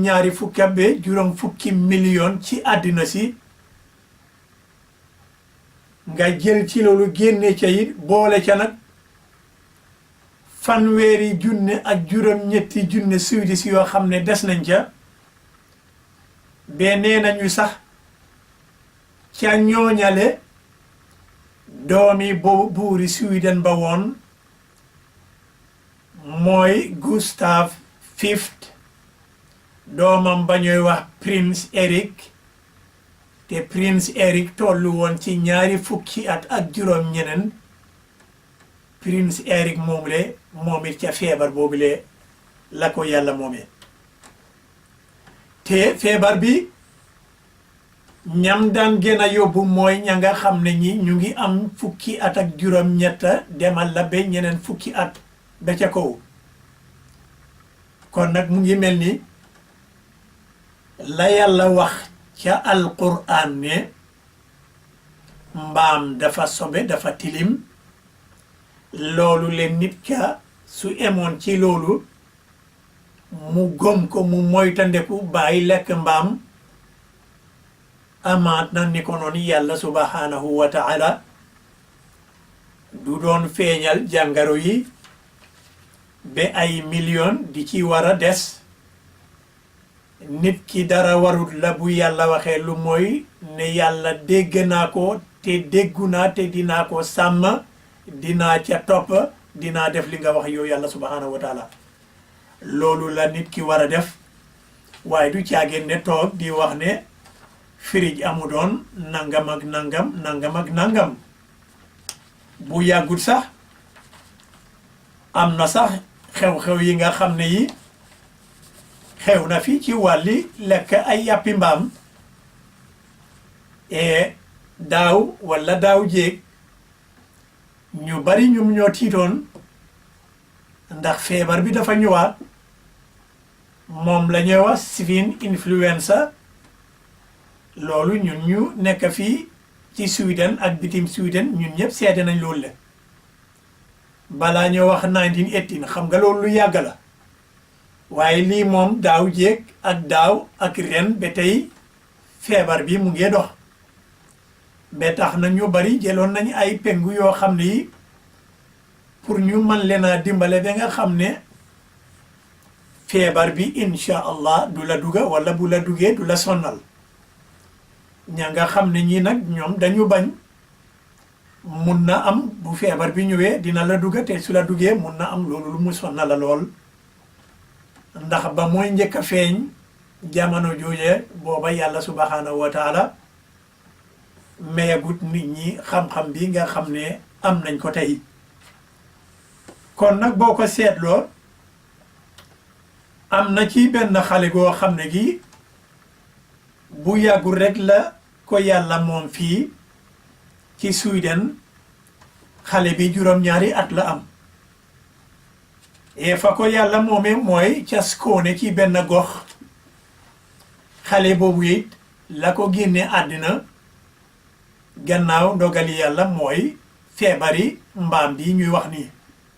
2 million ci àddina si nga jël ci loolu génne ca it boole ca nag 1,000,000 Swedish yoo xam ne des nañ ca be nee nañu sax ca ñooñale doomi buuri Sweden ba woon mooy Gustav V doomam ba ñuy wax Prince Eric te Prince Eric tollu woon ci 20 at ak juróom-ñeneen Prince Eric moom it ca feebar boobule la ko yàlla moomee te feebar bi ñam daan gën a yóbbu mooy ña nga xam ne ñi ñu ngi am 10 at ak juróom-ñett demal la ba ñeneen 10 at ba ca kaw kon nag mu ngi mel ni la yàlla wax ca alquran ne mbaam dafa sobe dafa tilim loolu leen nit ka su emoon ci loolu mu gom ko mu moytandeku bàyyi lekk mbaam amaat na ni ko noonu yàlla subhanahu wa ta'ala du doon feeñal jàngaro yi ba ay million di ci war a des nit ki dara warut la bu yàlla waxee lu mooy ne yàlla dégg naa ko te déggu naa te dinaa ko sàmm dinaa ca topp dinaa def li nga wax yow yàlla subhanahu wa ta'ala loolu la nit ki war a def waaye du caageen ne toog di wax ne firij amu doon nangam ak nangam nangam ak nangam bu yàggut sax am na sax xew-xew yi nga xam ne yi xew na fi ci wàlli lekk ay yàppi mbaam daaw walla daaw jéeg ñu bari ñum ñoo tiitoon ndax feebar bi dafa ñëwaat moom la ñuy wax swine influenza loolu ñun ñu nekk fii ci Sweden ak bitim Sweden ñun ñëpp seede nañ loolu la balaa ñoo wax 1918 xam nga loolu lu yàgg la waaye lii moom daaw jéeg ak daaw ak ren ba tey feebar bi mu ngi dox ba tax na ñu bari jëloon nañ ay pengu yoo xam ne yi pour ñu mën leen a dimbale ba nga xam ne feebar bi incha allah du la dugga wala bu la duggee du la sonnal ña nga xam ne ñi nag ñoom dañu bañ mun na am bu feebar bi ñëwee dina la dugga te su la duggee mun na am loolu lu mu sonnal la lool ndax ba mooy njëkk a feeñ jamono jooje booba yàlla subhanahu wa taala mayagut nit ñi xam-xam bi nga xam ne am nañ ko tey kon nag boo ko seetloo am na ci benn xale goo xam ne gi bu yàggul rek la ko yàlla moom fii ci Sweden xale bi juróom-ñaari at la am fa ko yàlla moomee mooy ca Skåne ci benn gox xale boobu it la ko génne àddina gannaaw ndogali yàlla mooy feebari mbaam bi ñuy wax ni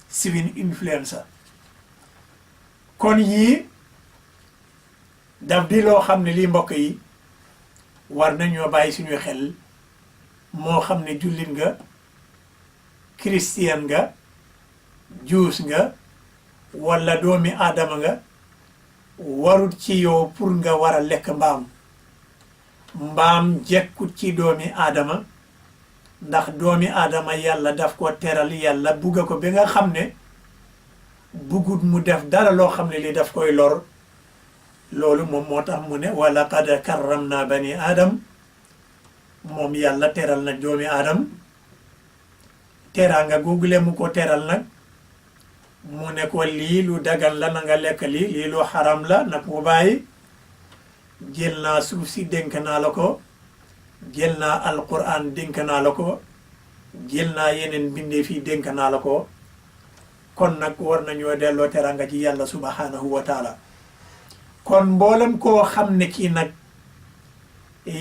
swine influenza kon yii daf di loo xam ne lii mbokk yi war nañoo bàyyi suñu xel moo xam ne jullit nga christian nga juus nga walla doomi aadama nga warut ci yow pour nga war a lekk mbaam jekkut ci doomi aadama ndax doomi aadama yàlla daf ko teral yàlla bugga ko ba nga xam ne buggut mu def dara loo xam ne li daf koy lor loolu moom moo tax mu ne wa laqad karramna bani aadam moom yàlla teral na doomi aadam teraanga googule mu ko teral nag mu ne ko lii lu dagan la na nga lekk lii lu xaram la nag mu bàyyi jël naa suuf si dénk naa la ko jël naa alquran dénk naa la ko jël naa yeneen mbindeef yi dénk naa la ko kon nag war nañoo delloo teraanga ci yàlla subhanahu wa taala kon mboolem koo xam ne kii nag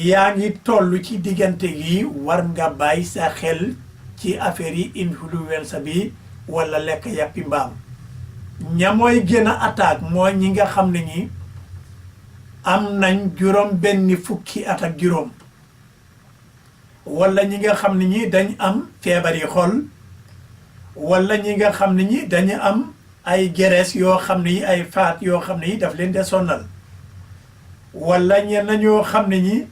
yaa ngi toll ci diggante gi war nga bàyyi sa xel ci affaire yi influenza bi wala lekk yàppi mbaam ña mooy gën a attaque mooy ñi nga xam ne ñi am nañ juróom benn fukki at ak juróom wala ñi nga xam ne ñi dañ am feebar yi xol wala ñi nga xam ne ñi dañu am ay gerees yoo xam ne yi ay faat yoo xam ne yi daf leen de sonnal wala ñenn ñoo xam ne ñi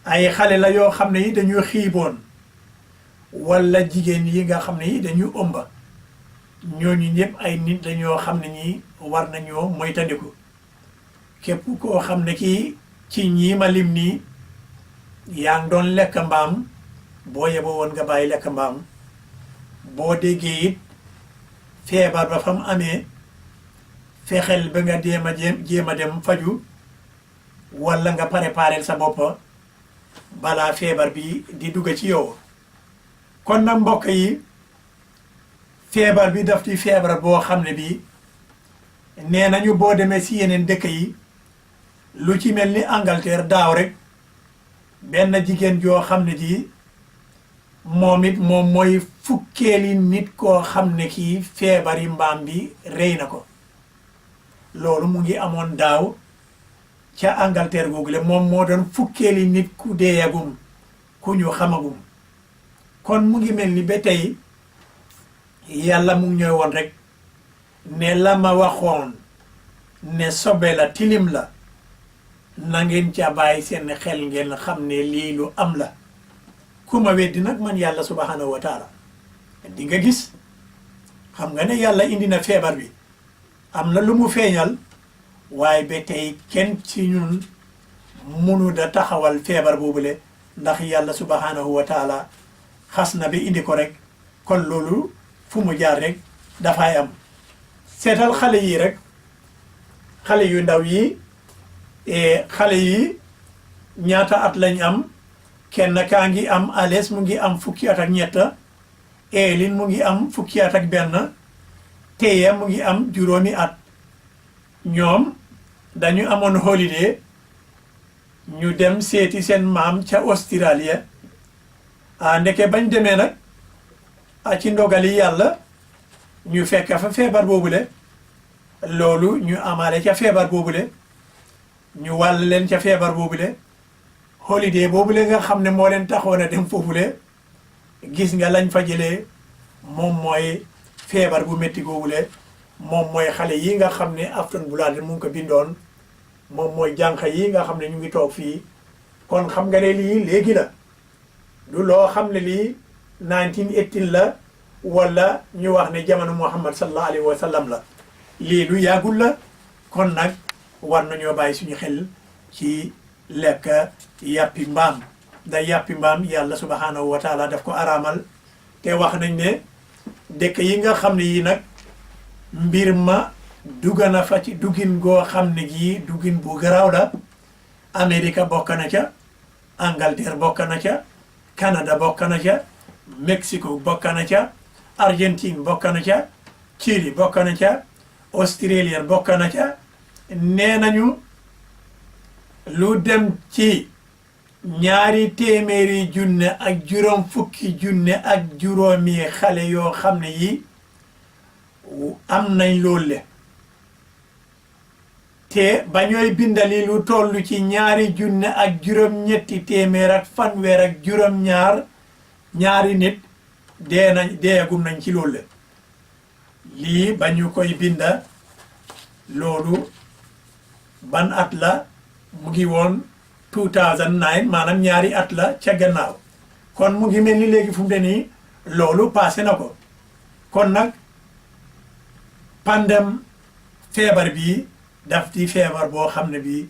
ay xale la yoo xam ne yi dañu xiiboon wala jigéen yi nga xam ne yi dañu ëmba ñooñu ñëpp ay nit la ñoo xam ne ñi war nañoo moytandiku képp koo xam ne kii ci ñii ma lim nii yaa ngi doon lekk mbaam boo yeboo woon nga bàyyi lekk mbaam boo déggee it feebar ba fa mu amee fexeel ba nga jéem a dem faju walla nga préparer sa bopp balaa feebar bi di dugg ci yow kon nag mbokk yi feebar bi daf di feebar boo xam ne bii nee nañu boo demee si yeneen dëkk yi lu ci mel ni Angleterre daaw rek benn jigéen joo xam ne ji moom it moom mooy fukkeeli nit koo xam ne kii feebari mbaam bi rey na ko loolu mu ngi amoon daaw ca Angleterre googule moom moo doon fukkeeli nit ku deeyagum ku ñu xamagum kon mu ngi mel ni ba tey yàlla mu ngi ñooy woon rek ne la ma waxoon ne sobe la tilim la na ngeen ca bàyyi seen xel ngeen xam ne lii lu am la ku ma weddi nag man yàlla subhanahu wa taala di nga gis xam nga ne yàlla indi na feebar bi am na lu mu feeñal waaye ba tey kenn ci ñun munu da taxawal feebar boobule ndax yàlla subhanahu wa taala xas na bi indi ko rek kon loolu fu mu jaar rek dafay am seetal xale yi rek xale yu ndaw yi xale yi ñaata at lañ am kenn kaa ngi am ales mu ngi am fukki at ak ñett eelin mu ngi am fukki at ak benn teya mu ngi am juróomi at ñoom dañu amoon holiday ñu dem seeti seen maam ca Australie ndeke bañ demee nag ci ndogali yàlla ñu fekk fa feebar boobule loolu ñu amaale ca feebar boobule ñu wàll leen ca feebar boobule holiday boobule nga xam ne moo leen taxoon a dem foofule gis nga lañ fa jëlee moom mooy feebar bu métti boobule moom mooy xale yi nga xam ne Afton Bulaat mu ngi ko bindoon moom mooy jànq yi nga xam ne ñu ngi toog fii kon xam nga ne lii léegi la du loo xam ne lii 1918 la wala ñu wax ne jamono Muhammad sallallahu alayhi wa sallam la lii lu yàggul la kon nag war nañoo bàyyi suñu xel ci lekk yàppi mbaam da yàppi mbaam yàlla subhanahu wa taala daf ko araamal te wax nañ ne dëkk yi nga xam ne yi nag mbir ma dugga na fa ci duggin goo xam ne gii duggin bu garaaw la Amérique bokk na ca Angleterre bokk na ca Canada bokk na ca Mexico bokk na ca Argentine bokk na ca Chili bokk na ca Australie bokk na ca nee nañu lu dem ci 200 junne ak juróom fukki junne ak juróomi xale yoo xam ne yi am nañ loolu le te ba ñooy bindali lu toll ci 2 junne ak juróom-ñetti téeméer ak fanweer ak juróom-ñaar ñaari nit deegum nañ ci loolu le lii ba ñu koy binda loolu ban at la mu ngi woon 2009 maanaam ñaari at la ca gannaaw kon mu ngi mel ni léegi fu mu ne nii loolu passé na ko kon nag pandem feebar bii daf di feebar boo xam ne bii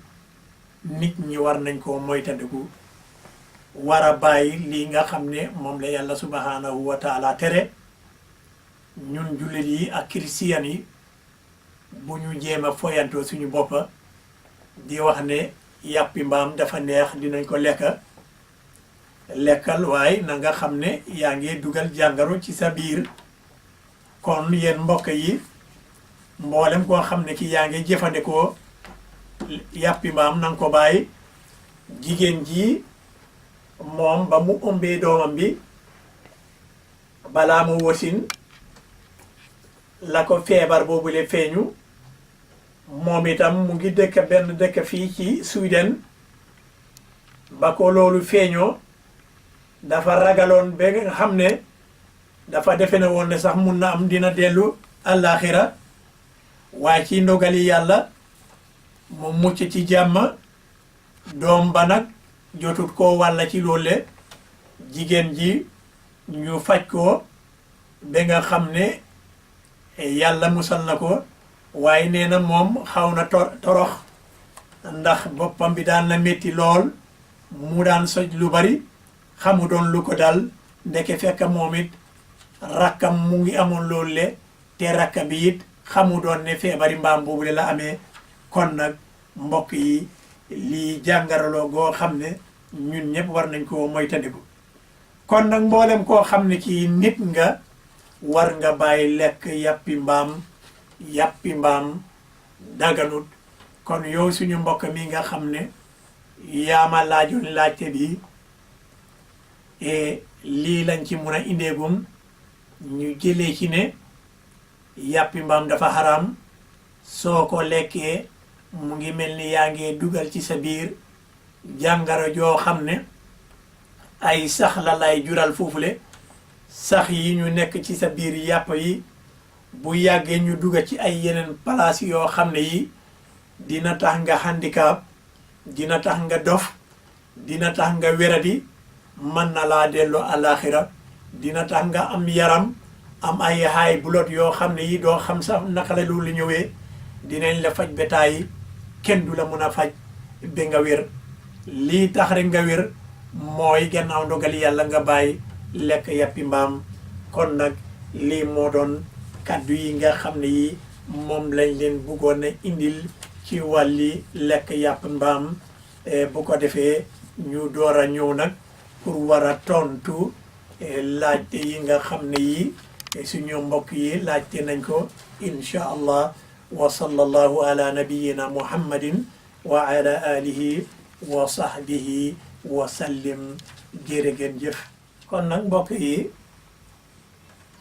nit ñi war nañ koo moytandiku war a bàyyi lii nga xam ne moom la yàlla subhanahu wa taala tere ñun jullit yi ak christian yi bu ñu jéem a foyantoo suñu boppa di wax ne yàppi mbaam dafa neex dinañ ko lekkal waaye na nga xam ne yaa ngi dugal jàngaro ci sa biir kon yéen mbokk yi mboolem koo xam ne ki yaa ngi jëfandikoo yàppi mbaam na nga ko bàyyi jigéen ji moom ba mu ëmbee doomam bi balaa mu wasin la ko feebar boobule feeñu moom itam mu ngi dëkk benn dëkk fii ci Sweden ba ko loolu feeñoo dafa ragaloon ba nga xam ne dafa defe ne woon ne sax mun na am dina dellu àllaaxira waaye ci ndogali yàlla mu mucc ci jàmm doom ba nag jotut koo wàlla ci loole jigéen ji ñu faj ko ba nga xam ne yàlla musal na ko waaye nee na moom xaw na torox ndax boppam bi daan na métti lool mu daan soj lu bari xamu doon lu ko dal ndeke fekk moom it rakkam mu ngi amoon loolu le te rakka bi it xamu doon ne feebari mbaam boobu la amee kon nag mbokk yi lii jàngaraloo goo xam ne ñun ñëpp war nañ koo moytandiku kon nag mboolem koo xam ne kii nit nga war nga bàyyi lekk yàppi mbaam daganut kon yow suñu mbokk mi nga xam ne yaama laajoon laajte bi lii lañ ci mun a indeegum ñu jëlee ci ne yàppi mbaam dafa xaraam soo ko lekkee mu ngi mel ni yaa ngi dugal ci sa biir jàngaro joo xam ne ay sax la lay jural foofule sax yi ñu nekk ci sa biir yàpp yi bu yàggee ñu duga ci ay yeneen place yoo xam ne yi dina tax nga handicap dina tax nga dof dina tax nga weradi mën na laa delloo àllaaxira dina tax nga am yaram am ay high blood yoo xam ne yi doo xam sax naka la loolu ñëwee dinañ la faj betaay kenn du la mun a faj ba nga wér lii tax rek nga wér mooy gannaaw ndogal yàlla nga bàyyi lekk yàppi mbaam kon nag lii moo doon kàddu yi nga xam ne yi moom lañ leen bëggoon a indil ci wàlli lekk yàpp mbaam bu ko defee ñu door a ñëw nag pour war a tontu laajte yi nga xam ne yi suñu mbokk yi laajte nañ ko insha allah wa sallallahu ala nabiyina muhammadin wa ala alihi wa sahbihi wa sallim jërë ngeen jëf kon nag mbokk yi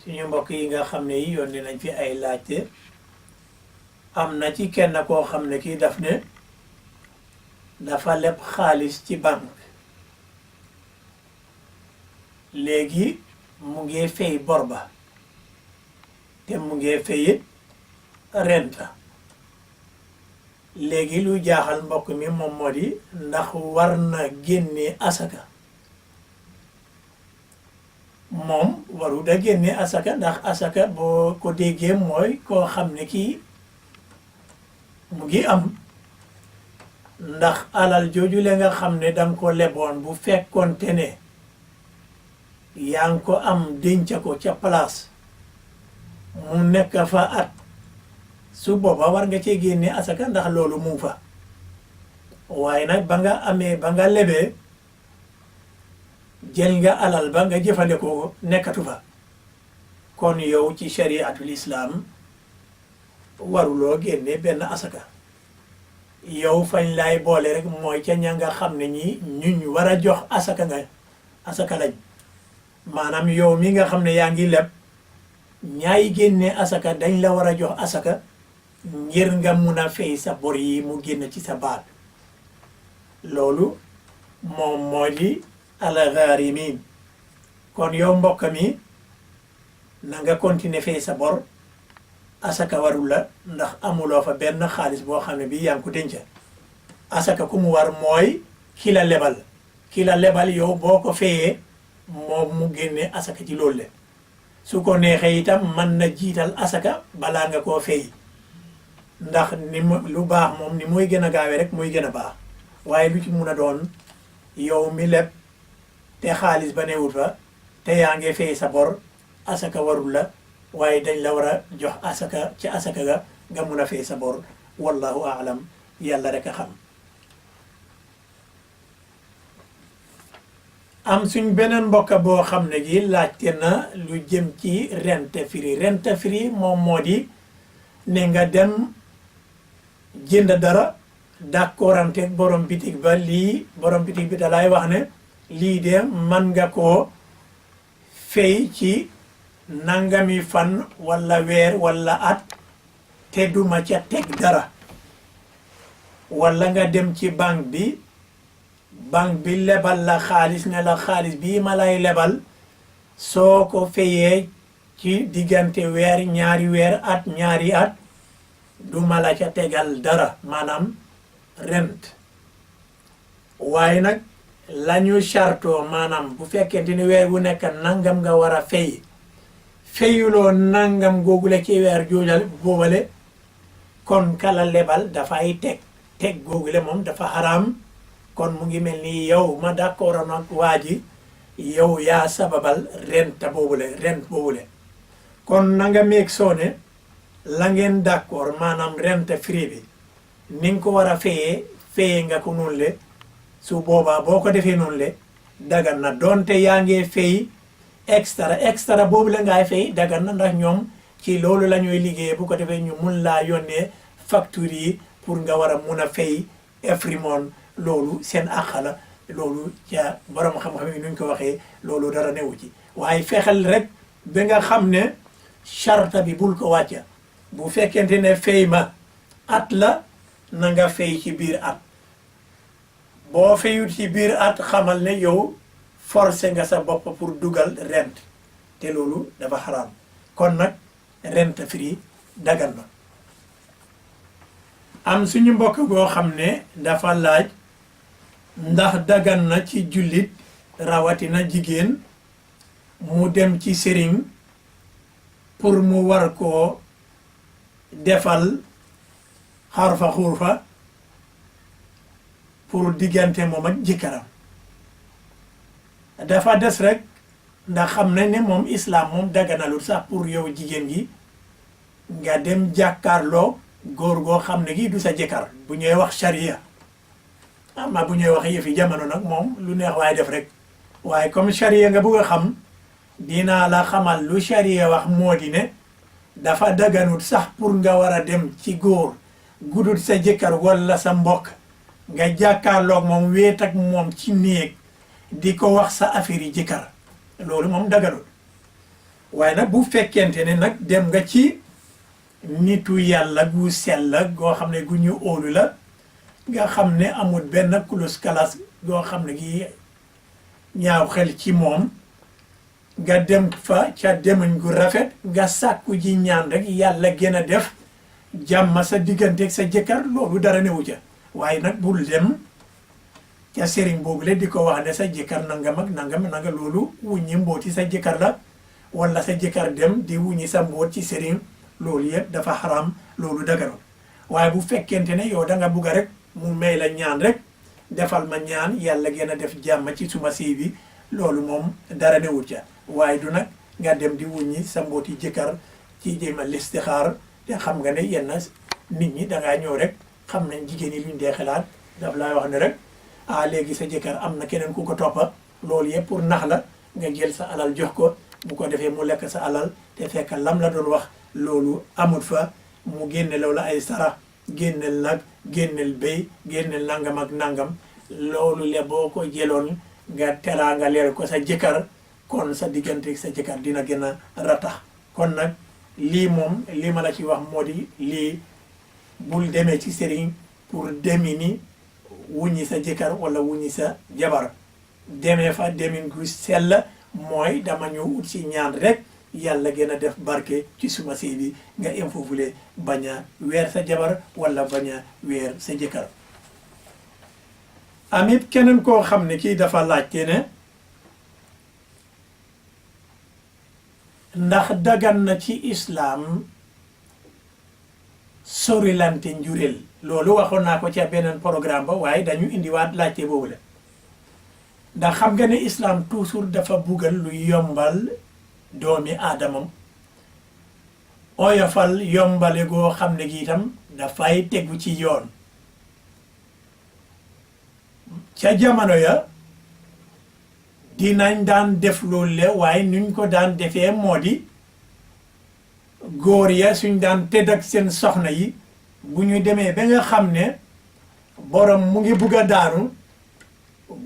suñu mbokk yi nga xam ne yi yónni nañ fi ay laajte am na ci kenn koo xam ne kii daf ne dafa leb xaalis ci banque léegi mu ngi fay bor ba te mu ngi fay renta léegi lu jaaxal mbokk mi moom moo di ndax war na génne asaka moom waru da génne asaka ndax asaka boo ko déggee mooy koo xam ne kii mu ngi am ndax alal jooju la nga xam ne danga ko leboon bu fekkoonte ne yaa ngi ko am denc ko ca place mu nekk fa at su booba war nga cee génne asaka ndax loolu mu fa waaye nag ba nga amee ba nga lebee jël nga alal ba nga jëfandikoo nekkatu fa kon yow ci shariatul islam waruloo génne benn asaka yow fañ lay boole rek mooy ca ña nga xam ne ñi ñuñ war a jox asaka lañ maanaam yow mi nga xam ne yaa ngi leb ñaay génne asaka dañ la war a jox asaka ngir nga mun a fay sa bor yi mu génn ci sa baat loolu moom moo di al-ghaarimin kon yow mbokk mi na nga continuer fay sa bor asaka warul la ndax amuloo fa benn xaalis boo xam ne bii yaa ngi ko denc asaka ku mu war mooy ki la lebal yow boo ko fayee moom mu génne asaka ci loolu le su ko neexee itam mën na jiital asaka balaa nga koo fay ndax ni lu baax moom ni muy gën a gaawee rek muy gën a baax waaye lu ci mun a doon yow mi leb te xaalis ba newut fa te yaa ngi fay sa bor asaka warul la waaye dañ la war a jox asaka ci asaka ga nga mun a fay sa bor wallahu aalam yàlla rek a xam am suñ beneen mbokk boo xam ne gi laajte na lu jëm ci rente firi moom moo di ne nga dem jënd dara d'accordante borom bitig ba lii borom bitig bi da lay wax ne lii de man nga koo fay ci nangami fan wala weer wala at te duma ca teg dara wala nga dem ci banque bi lebal la xaalis ne la xaalis bii ma lay lebal soo ko fayee ci diggante weer ñaari weer at ñaari at duma la ca tegal dara maanaam rente waaye nag lañu chartoo maanaam bu fekkente ni weer wu nekk nangam nga war a fayuloo nangam googule ci weer joojal boobale kon kala lebal dafay teg googule moom dafa xaraam kon mu ngi mel ni yow ma d'accord nag waa ji yow yaa sababal rente boobule kon na nga meeg soo ne la ngeen d'accord maanaam rente free bi ni nga ko war a fayee nga ko noonu le su boobaa boo ko defee noonu le dagan na doonte yaa ngee fay extra boobu la ngaay fay dagan na ndax ñoom ci loolu la ñuy liggéeyee bu ko defee ñu mun laa yónnee facture yi pour nga war a mun a fay every month loolu seen àq la loolu ca borom xam-xam yi nuñ ko waxee loolu dara newu ci waaye fexeel rek ba nga xam ne charte bi bul ko wàcca bu fekkente ne fay ma at la na nga fay ci biir at boo fayut ci biir at xamal ne yow forcé nga sa bopp pour dugal rente te loolu dafa xaraam kon nag rente free dagan na am suñu mbokk goo xam ne dafa laaj ndax dagan na ci jullit rawatina jigéen mu dem ci sëriñ pour mu war koo defal xarfa xurfa pour diggante moom ak jëkkëram dafa des rek ndax xam nañ ne moom islam moom daganalul sax pour yow jigéen gi nga dem jàkkaarloo góor goo xam ne gi du sa jëkkër bu ñuy wax charia ama bu ñuy wax yëfi jamono nag moom lu neex waaye def rek waaye comme charia nga bëgg a xam dinaa la xamal lu charia wax moo di ne dafa daganut sax pour nga war a dem ci góor gudut sa jëkkër walla sa mbokk nga jàkkaarloog moom weet ak moom ci néeg di ko wax sa affaire yi jëkkër loolu moom daganut waaye nag bu fekkente ne nag dem nga ci nitu yàlla gu sell goo xam ne gu ñu óolu la nga xam ne amul benn kulus kalas goo xam ne gi ñaaw xel ci moom nga dem fa ca demañ gu rafet nga sàkku ji ñaan rek yàlla gën a def jàmm sa digganteeg sa jëkkër loolu dara newu ca waaye nag bul dem ca sëriñ boobu le di ko wax ne sa jëkkër nangam ak nangam nanga loolu wuññi mbooti sa jëkkër la wala sa jëkkër dem di wuññi sa mboot ci sëriñ loolu yëpp dafa xaram loolu daganul waaye bu fekkente ne yow da nga bugg rek mu may la ñaan rek defal ma ñaan yàlla gën a def jàmm ci suma sëy bi loolu moom dara newul ca waaye du nag nga dem di wuññi sa mbooti jëkkër ci jéem a listixaar te xam nga ne yenn nit ñi dangaa ñëw rek xam nañ jigéen yi luñ dee xalaat daf lay wax ne rek léegi sa jëkkër am na keneen ku ko toppa loolu yëpp pour nax la nga jël sa alal jox ko bu ko defee mu lekk sa alal te fekk lam la doon wax loolu amut fa mu génne loolu ay sarax génneel nag génneel béy génneel nangam ak nangam loolu le boo ko jëloon nga teraanga leel ko sa jëkkër kon sa diggante sa jëkkër dina gën a ratax kon nag lii moom li ma la ci wax moo di lii bul demee ci sëriñ pour demi ni wuññi sa jëkkër wala wuññi sa jabar demee fa demin gu sell mooy dama ñëw ut si ñaan rek yàlla gën a def barke ci suma sëy bi nga em foofule bañ a weer sa jabar wala bañ a weer sa jëkkër amit keneen koo xam ne kii dafa laajte ne ndax dagan na ci islaam sorilante njureel loolu waxoon naa ko ca beneen programme ba waaye dañu indiwaat laajte boobu la ndax xam nga ne islaam toujours dafa buggal lu yombal doomi aadamam oyofal yombale goo xam ne gi itam dafay tegu ci yoon ca jamono ya dinañ daan def loolu le waaye nuñ ko daan defee moo di góor ya suñ daan tëdd ak seen soxna yi bu ñu demee ba nga xam ne borom mu ngi bugg a daanu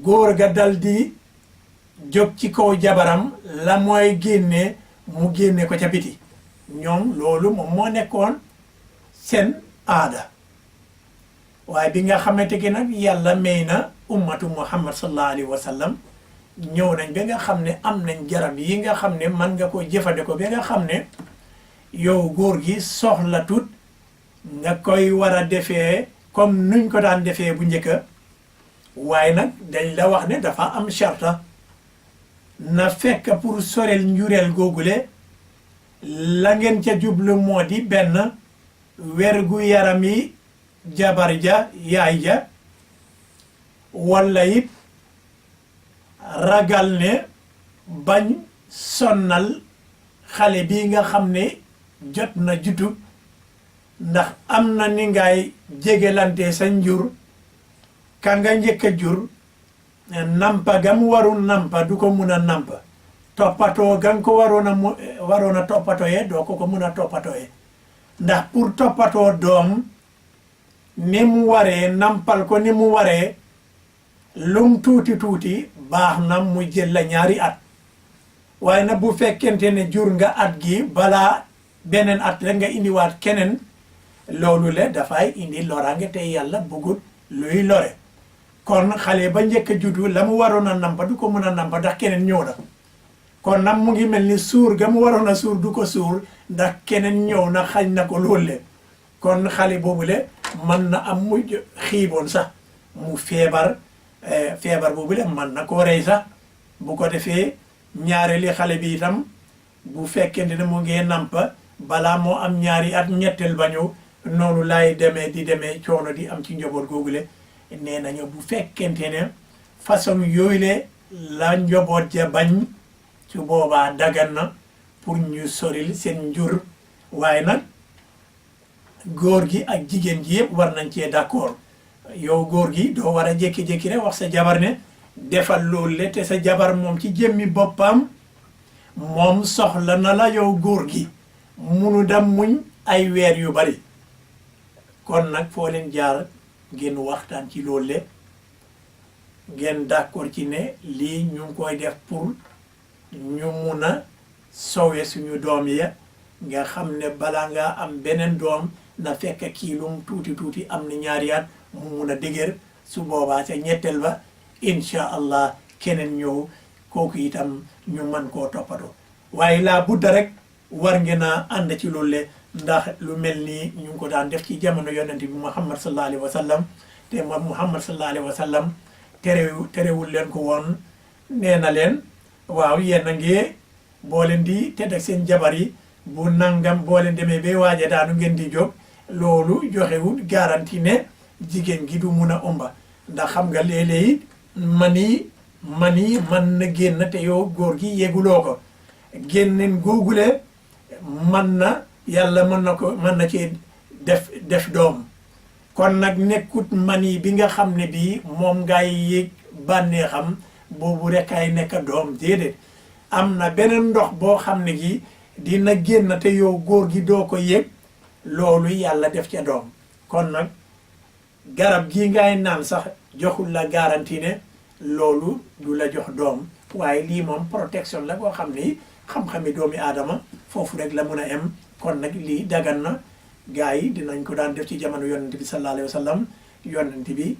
góor ga dal di jóg ci kaw jabaram la mooy génne mu génne ko ca biti ñoom loolu moom moo nekkoon seen aada waaye bi nga xamante gi nag yàlla may na ummatu muhammad sallallahu alayhi wa sallam ñëw nañ ba nga xam ne am nañ garab yi nga xam ne man nga ko jëfandikoo ba nga xam ne yow góor gi soxla tut nga koy war a defee comme nuñ ko daan defee bu njëkka waaye nag dañ la wax ne dafa am charta na fekk pour sorel njureel googule la ngeen ca jublu moo di benn wergu yarami jabar ja yaay ja walla it ragal ne bañ sonnal xale bi nga xam ne jot na jutu ndax am na ni ngay jégelante sa njur ka nga njëkk a jur nampa gam waru nampa du ko mun a nampa toppatoo gan ko waroon a toppatooyee doo ko mun a toppatooyee ndax pour toppatoo doom ni mu waree nampal ko ni mu waree lum tuuti tuuti baax na mu jël la ñaari at waaye nag bu fekkente ne jur nga at gi balaa beneen at rek nga indiwaat keneen loolu le dafay indi loraange te yàlla bëggut luy lore kon xale ba njëkk a juddu la mu waroon a nampa du ko mën a nampa ndax keneen ñëw na kon nag mu ngi mel ni suur ga mu waroon a suur du ko suur ndax keneen ñëw na xañ na ko loolu le kon xale boobu le mën na am mu xiiboon sax mu feebar boobu le mën na koo rey sax bu ko defee ñaareeli xale bi itam bu fekkente ne mu ngee nampa balaa moo am ñaari at ñetteel ba ñëw noonu laay di demee coono di am ci njaboot googule nee nañu bu fekkente ne façon yooyu le la njaboot ja bañ su boobaa dagan na pour ñu soril seen njur waaye nag góor gi ak jigéen ji yëpp war nañ cee d'accord yow góor gi doo war a jékki-jékki rek wax sa jabar ne defal loolu le te sa jabar moom ci jëmmi boppam moom soxla na la yow góor gi munu dam muñ ay weer yu bari kon nag foo leen jaar ngeen waxtaan ci loolu le ngeen d'accord ci ne lii ñu ngi koy def pour ñu mun a sowe suñu doom ya nga xam ne balaa ngaa am beneen doom na fekk kii lum tuuti tuuti am na ñaari at mu mun a dëgër su boobaa ca ñetteel ba incha allah keneen ñëw kooku itam ñu mën koo toppatoo waaye laa budda rek war ngeen a ànd ci loolu le ndax lu mel nii ñu ngi ko daan def ci jamono yonent bi Muhammad sallallahu alayhi wa sallam te moom Muhammad sallallahu alayhi wa sallam terewul leen ko woon nee na leen waaw yéen a ngi boo leen di tedd ak seen jabar yi bu nangam boo leen demee ba waaja daanu ngeen di jóg loolu joxewul garantie ne jigéen gi du mun a ëmba ndax xam nga léeg-léeg mani man na génn te yow góor gi yeguloo ko génneen googule man na yàlla mën na ci def doom kon nag nekkut mani bi nga xam ne bii moom ngay yëg bànnee xam boobu rek ay nekk doom déedéet am na beneen ndox boo xam ne gi dina génn te yow góor gi doo ko yëg loolu yàlla def ca doom kon nag garab gii ngay naan sax joxul la garantie ne loolu du la jox doom waaye lii moom protection la boo xam ni xam-xami doomi aadama foofu rek la mun a em kon nag lii dagan na gars yi dinañ ko daan def ci jamono yonent bi sallallahu alayhi wa sallam yonent bi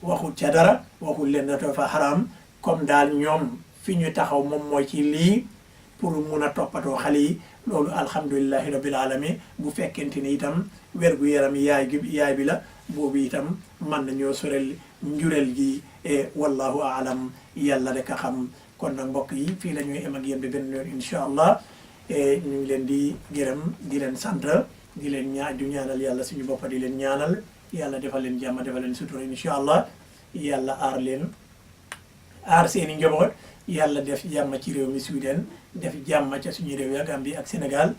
waxul ca dara waxul leen dafa xaraam comme daal ñoom fi ñu taxaw moom mooy ci lii pour mun a toppatoo xale yi loolu alhamdulillahi rabbil alamin bu fekkente ni itam wér-gu-yaram yaay bi la boobu itam mën nañoo sorel njureel gi wallahu aalam yàlla rek a xam kon nag mbokk yi fii la ñuy em ak yéen bi benn yoon incha allah ñu ngi leen di gërëm di leen sant di leen ñaanal yàlla suñu boppa di leen ñaanal yàlla defal leen jàmm defal leen sutura incha allah yàlla aar leen aar seeni njaboot yàlla def jàmm ci réew mi Sweden def jàmm ca suñu réew ya Gambie ak Sénégal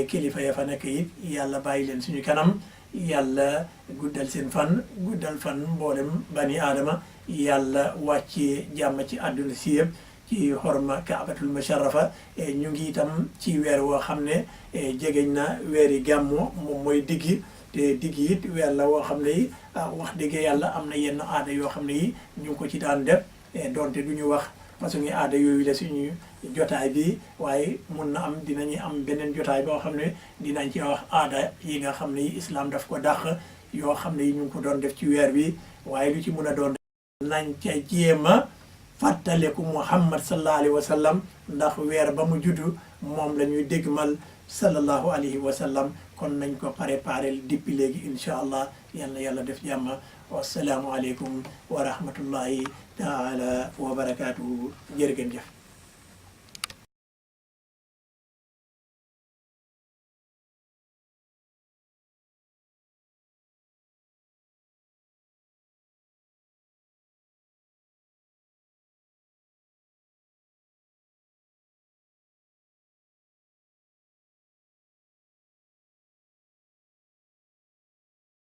kilifa ya fa nekk it yàlla bàyyi leen suñu kanam yàlla guddal seen fan guddal fan mboolem bani aadama yàlla wàccee jàmm ci àdduna si yëpp ci xorma kaabatul musharrafa ñu ngi itam ci weer woo xam ne jegeñ na weeri gàmmo moom mooy diggi te diggi it weer la woo xam ne yi wax dëgg yàlla am na yenn aada yoo xam ne yi ñu ngi ko ci daan def donte du ñu wax façon ngi aada yooyu la suñu jotaay bi waaye mun na am dinañu am beneen jotaay boo xam ne dinañ ci wax aada yi nga xam ne yi islam daf ko dàq yoo xam ne yi ñu ngi ko doon def ci weer bi waaye lu ci mun a doon nañ ca jéema fàttaleku Muhammad sallallahu alayhi wa sallam ndax weer ba mu juddu moom la ñuy dégmal sallallahu alayhi wa sallam kon nañ ko préparé depuis léegi incha allah yal na yàlla def jàmm wasalaamu aleykum wa rahmatullahi taala wa barakaatuhu jërë ngeen jëf